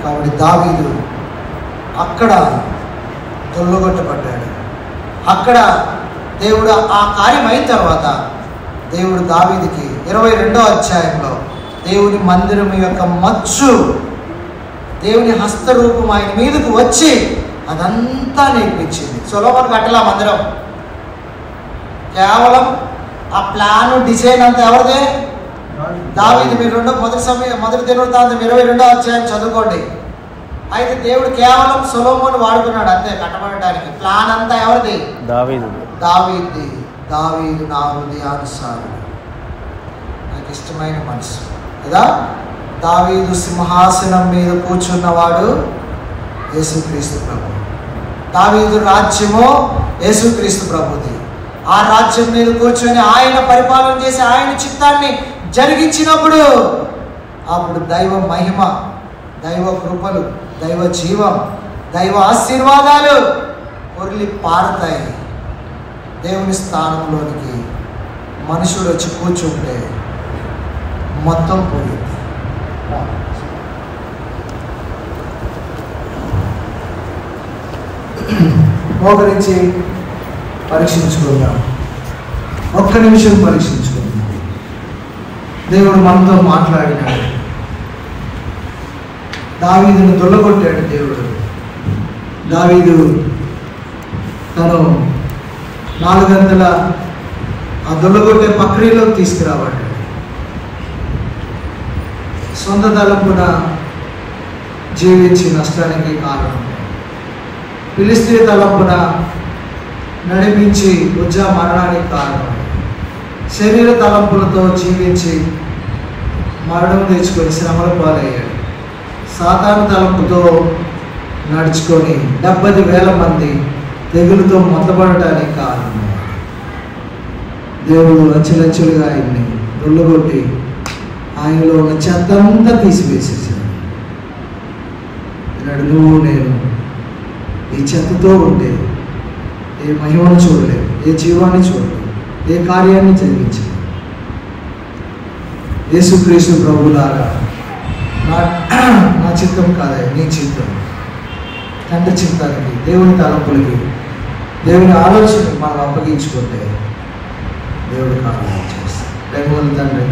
కాబట్టి దావీదు అక్కడ తొలగొట్టబడ్డాడు. అక్కడ దేవుడు ఆ కార్యం అయిన తర్వాత దేవుడు దావీదుకి 22వ అధ్యాయంలో దేవుని మందిరం యొక్క మచ్చు, దేవుని హస్తరూపం ఆయన మీదకు వచ్చి అదంతా నేర్పించింది. సొలొమోను కట్టలా మందిరం, కేవలం ఆ ప్లాన్ డిజైన్ అంతా ఎవరిదే? దావీదు. మీరు మొదటి దినవృత్తాంతం 22వ అధ్యాయం చదువుకోండి. అయితే దేవుడు కేవలం సొలొమోను వాడుకున్నాడు అంతే కట్టబడటానికి. ప్లాన్ అంతా ఎవరిది? దావీదుది. దావీదు నా హృదయానుసారుడు, నాకు ఇష్టమైన మనసు కదా. దావీదు సింహాసనం మీద కూర్చున్నవాడు యేసుక్రీస్తు ప్రభు. దావీదు రాజ్యము యేసుక్రీస్తు ప్రభుది. ఆ రాజ్యం మీద కూర్చొని ఆయన పరిపాలన చేసి ఆయన చిత్తాన్ని జరిగించినప్పుడు అప్పుడు దైవ మహిమ, దైవ కృపలు, దైవ జీవం, దైవ ఆశీర్వాదాలు పొర్లి పారుతాయి. దేవుని స్థానంలోనికి మనుషుడు వచ్చి కూర్చుంటే మొత్తం పోయింది. మోకరించి పరీక్షించుకుందాం, ఒక్క నిమిషం పరీక్షించుకుందాం. దేవుడు మనతో మాట్లాడినాడు, దావీదును దొల్లగొట్టాడు దేవుడు. దావీదు తను 400 ఆ దొల్లగొట్టే ప్రక్రియలో తీసుకురాబడ్డాడు. సొంత తలంపున జీవించి నష్టానికి కారణం, ఫిలిష్తీయ తలంపున నడిపించి ఉజ్జా మరణానికి కారణం, శరీర తలంపులతో జీవించి మరణం తెచ్చుకొని శ్రమల పాలయ్యాడు. సాతాను తలంపుతో నడుచుకొని 70,000 మంది తెగులుతో మొత్తపడటానికి కారణం. దేవుడు అంచెలంచెలుగా ఆయన్ని దొల్లగొట్టి ఆయనలో ఉన్న చెత్త అంతా తీసివేసేసాడు. నువ్వు నేను ఈ చెత్తతో ఉంటే ఏ మహిమను చూడలేవు, ఏ జీవాన్ని చూడలేవు, ఏ కార్యాన్ని జరిగించలేవు. యేసుక్రీస్తు ప్రభులారా, నా చిత్తం కాదే నీ చిత్తం, తండ్రి చిత్తానికి, దేవుని తలంపులకి, దేవుని ఆలోచనకి మనం అప్పగించుకుంటే దేవుడు కార్యాలు చేస్తాడు. ప్రేమల తండ్రి,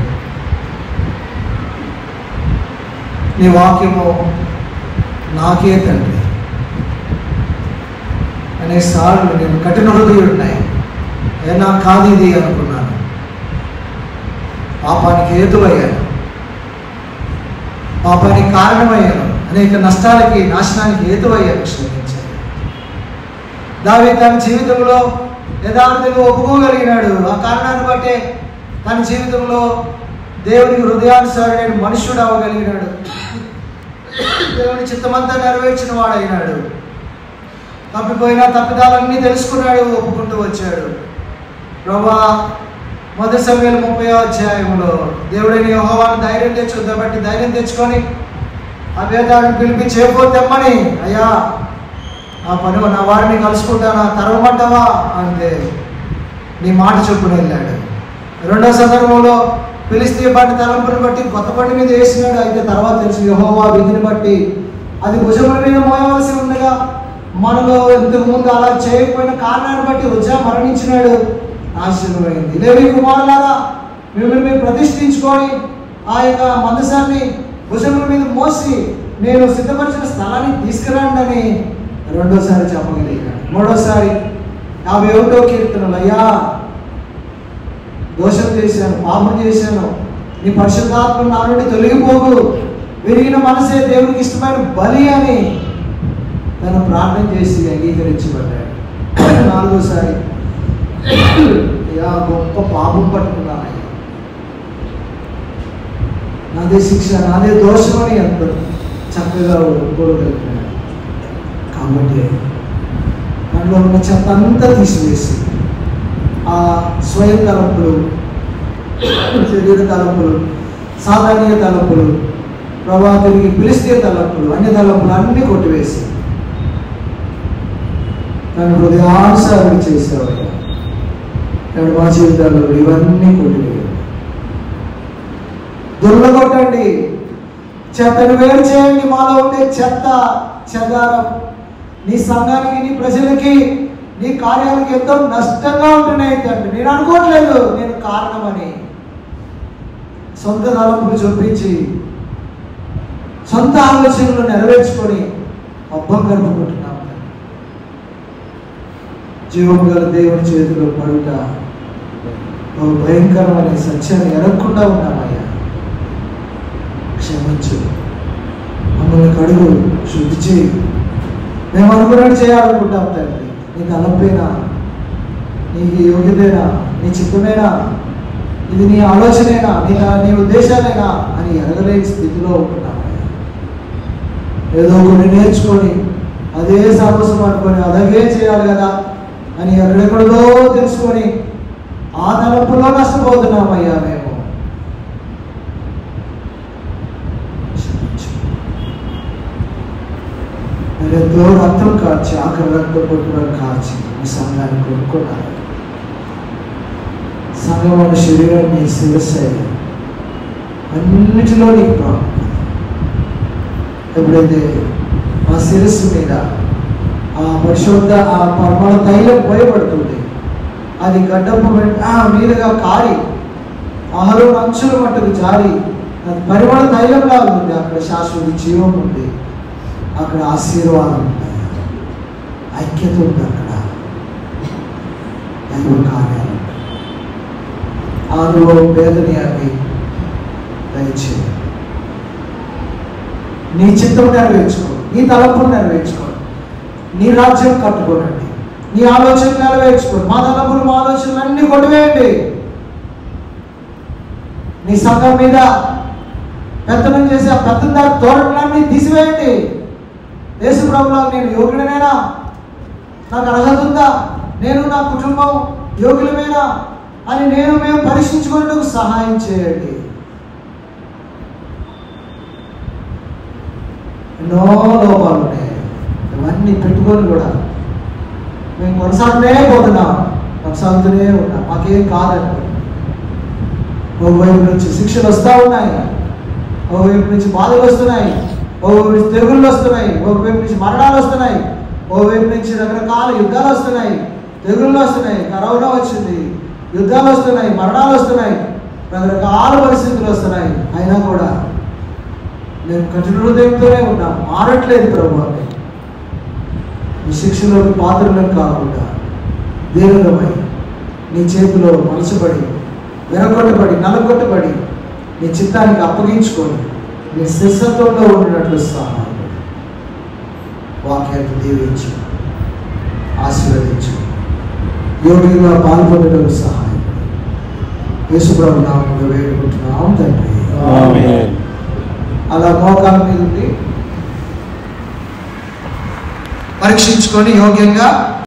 నీ వాక్యము నాకే తండ్రి అనేసార్లు నేను కఠిన హృదయుడున్నాయి, ఏనా కాదు ఇది అనుకున్నాను, పాపానికి హేతువయ్యాను, పాపానికి కారణమయ్యాను, అనేక నష్టాలకి నాశనానికి హేతువయ్యాను, క్షమించాను. దావీదు తన జీవితంలో యథార్థంగా ఒప్పుకోగలిగినాడు. ఆ కారణాన్ని బట్టే తన జీవితంలో దేవునికి హృదయానుసారుడైన మనుష్యుడు అవ్వగలిగినాడు, దేవుని చిత్తమంతా నెరవేర్చిన వాడైనాడు. తప్పిపోయిన తప్పిదాలన్నీ తెలుసుకున్నాడు, ఒప్పుకుంటూ వచ్చాడు. ప్రభువా, 1 సమూయేలు 30వ అధ్యాయంలో దేవుడైన యెహోవాను ధైర్యం తెచ్చుకొని ఆ వేదాన్ని పిలిపించి తెమ్మని, అయ్యా ఆ పని నా వారిని కలుసుకుంటానా, తరవమంటావా అంటే నీ మాట చొప్పున వెళ్ళాడు. 2వ సందర్భంలో ఫిలిష్తీయ బండి తలంపుని బట్టి కొత్త బండి మీద వేసినాడు. అయితే తర్వాత తెలుసు యెహోవా విధిని బట్టి అది భుజముల మీద మోయవలసి ఉండగా మనలో ఇంతకు ముందు అలా చేయకపోయిన కారణాన్ని బట్టి ఉజ్జా మరణించినాడు, నాశనమైంది. లేవి కుమారులారా, మిమ్మల్ని మీరు ప్రతిష్ఠించుకొని ఆ యొక్క మందసాన్ని భుజముల మీద మోసి నేను సిద్ధపరిచిన స్థలాన్ని తీసుకురండి అని రెండోసారి చెప్పగలిగాడు. మూడోసారి 51వ కీర్తనలు, అయ్యా దోషం చేశాను, పాపం చేశాను, నీ పరిశుద్ధాత్మ నా నుండి తొలగిపోకు, విరిగిన మనసే దేవునికి ఇష్టమైన బలి అని తను ప్రార్థన చేసి అంగీకరించబడ్డాడు. నాలుగోసారి, అయ్యా గొప్ప పాపం పట్టుకున్నానయ్యా, నాదే శిక్ష, నాదే దోషం అని అంత చక్కగా ఒప్పుకోగలిగినాడు. కాబట్టి దాంట్లో ఉన్న చెత్త అంతా తీసివేసి ఆ స్వయం తలంపులు, శరీర తలంపులు, సాధారణీయ తలంపులు, ప్రభా తిరిగి పిలిస్తే తలంపులు, అన్ని తలంపులు అన్నీ కొట్టివేసి తను హృదయానుసారం చేసేవాడు. నేను మా జీవితాల్లో ఇవన్నీ కొట్టివేయాలి. దుర్లగొట్టండి, చెత్తను వేరు చేయండి. మాలో ఉండే చెత్త చెదారం నీ సంఘానికి, నీ ప్రజలకి, నీ కార్యాలకు ఎంతో నష్టంగా ఉంటున్నాయి తండ్రి. నేను అనుకోవట్లేదు నేను కారణమని. సొంత తలంపులు చూపించి సొంత ఆలోచనలు నెరవేర్చుకొని అబ్బం గడుపుకుంటున్నాం. జీవం గల దేవుని చేతిలో పడుట ఒక భయంకరమైన సత్యాన్ని ఎరగకుండా ఉన్నామయ్యా. క్షమించు, మమ్మల్ని కడుగు, శుద్ధి చేయి. మేము అనుకున్నట్టు చేయాలనుకుంటాం తండ్రి. నీ తలంపేనా, నీకు యోగ్యతేనా, నీ చిత్తమేనా, ఇది నీ ఆలోచనేనా, నీ ఉద్దేశాలేనా అని ఎరగలేని స్థితిలో ఉంటున్నాం. ఏదో కొన్ని నేర్చుకొని అదే సర్వస్వం అనుకొని అలాగే చేయాలి కదా అని ఎక్కడెక్కడో తెలుసుకొని ఆ తలంపులో నష్టపోతున్నామయ్యా మేము. ఎంతో రక్తం కాచి, ఆఖరి రక్తం కొట్టుగా కాచి ఈ సంఘాన్ని కొనుక్కున్నారు. సంఘం అన్న శరీరాన్ని శిరస్సు అన్నిటిలో నీకు ప్రాణం. ఎప్పుడైతే ఆ శిరస్సు మీద ఆ పరిశుద్ధ ఆ పరిమళ తైలం పోయబడుతుంది, అది గడ్డపు మీదుగా కారి అహరోను అంచుల మట్టుకు జారి అది పరిమళ తైలంలా ఉంది. అక్కడ శాశ్వత జీవం ఉంది, అక్కడ ఆశీర్వాదం ఉంది, ఐక్యత ఉంది, అక్కడ దైవ కార్యాలు. ఆ అనుభవం వేదని అది దయచేయి. నీ చిత్తం నెరవేర్చుకో, నీ తలంపును నెరవేర్చుకో, నీ రాజ్యం కట్టుకోనండి, నీ ఆలోచన నెరవేర్చుకోండి. మా తలంపులు, మా ఆలోచనలు అన్ని కొట్టివేయండి. నీ సంఘం మీద పెత్తనం చేసి ఆ పెత్తందారి తోరణాన్ని తీసివేయండి. యేసు ప్రభువులా నేను యోగుడనేనా, నాకు అర్హత ఉందా, నేను నా కుటుంబం యోగులమేనా అని మేము పరీక్షించుకునేందుకు సహాయం చేయండి. ఎన్నో లోపాలు ఉన్నాయి, ఇవన్నీ పెట్టుకొని కూడా మేము కొనసాగుతూనే ఉన్నాం. మాకేం కాదండి. ఒకవైపు నుంచి శిక్షలు వస్తూ ఉన్నాయి, ఒకవైపు నుంచి బాధలు వస్తున్నాయి, ఒకవైపు నుంచి తెగుళ్ళు వస్తున్నాయి, ఒకవైపు నుంచి మరణాలు వస్తున్నాయి, ఒకవైపు నుంచి రకరకాల యుద్ధాలు వస్తున్నాయి, తెగుళ్ళు వస్తున్నాయి, కరోనా వచ్చింది, యుద్ధాలు వస్తున్నాయి, మరణాలు వస్తున్నాయి, రకరకాల పరిస్థితులు వస్తున్నాయి. అయినా కూడా మేము కఠిన హృదయంతోనే ఉన్నాం, మారట్లేదు ప్రభు. నీ శిక్షలోకి పాత్రలకు కాకుండా దీర్ఘమై నీ చేతిలో మనసుపడి, వెనకొట్టబడి, నలగొట్టబడి నీ చిత్తానికి అప్పగించుకొని నీ శిరసత్వంలో ఉండినట్లు సహాయం. వాక్యాన్ని దీవించు, ఆశీర్వదించు, యోగిగా పాల్పొందడం సహాయం. యేసు ప్రభు నామములో వేడుకుంటున్నాం తండ్రి. ఆమేన్. అలా మోకాల మీద ఉండి పరీక్షించుకొని యోగ్యంగా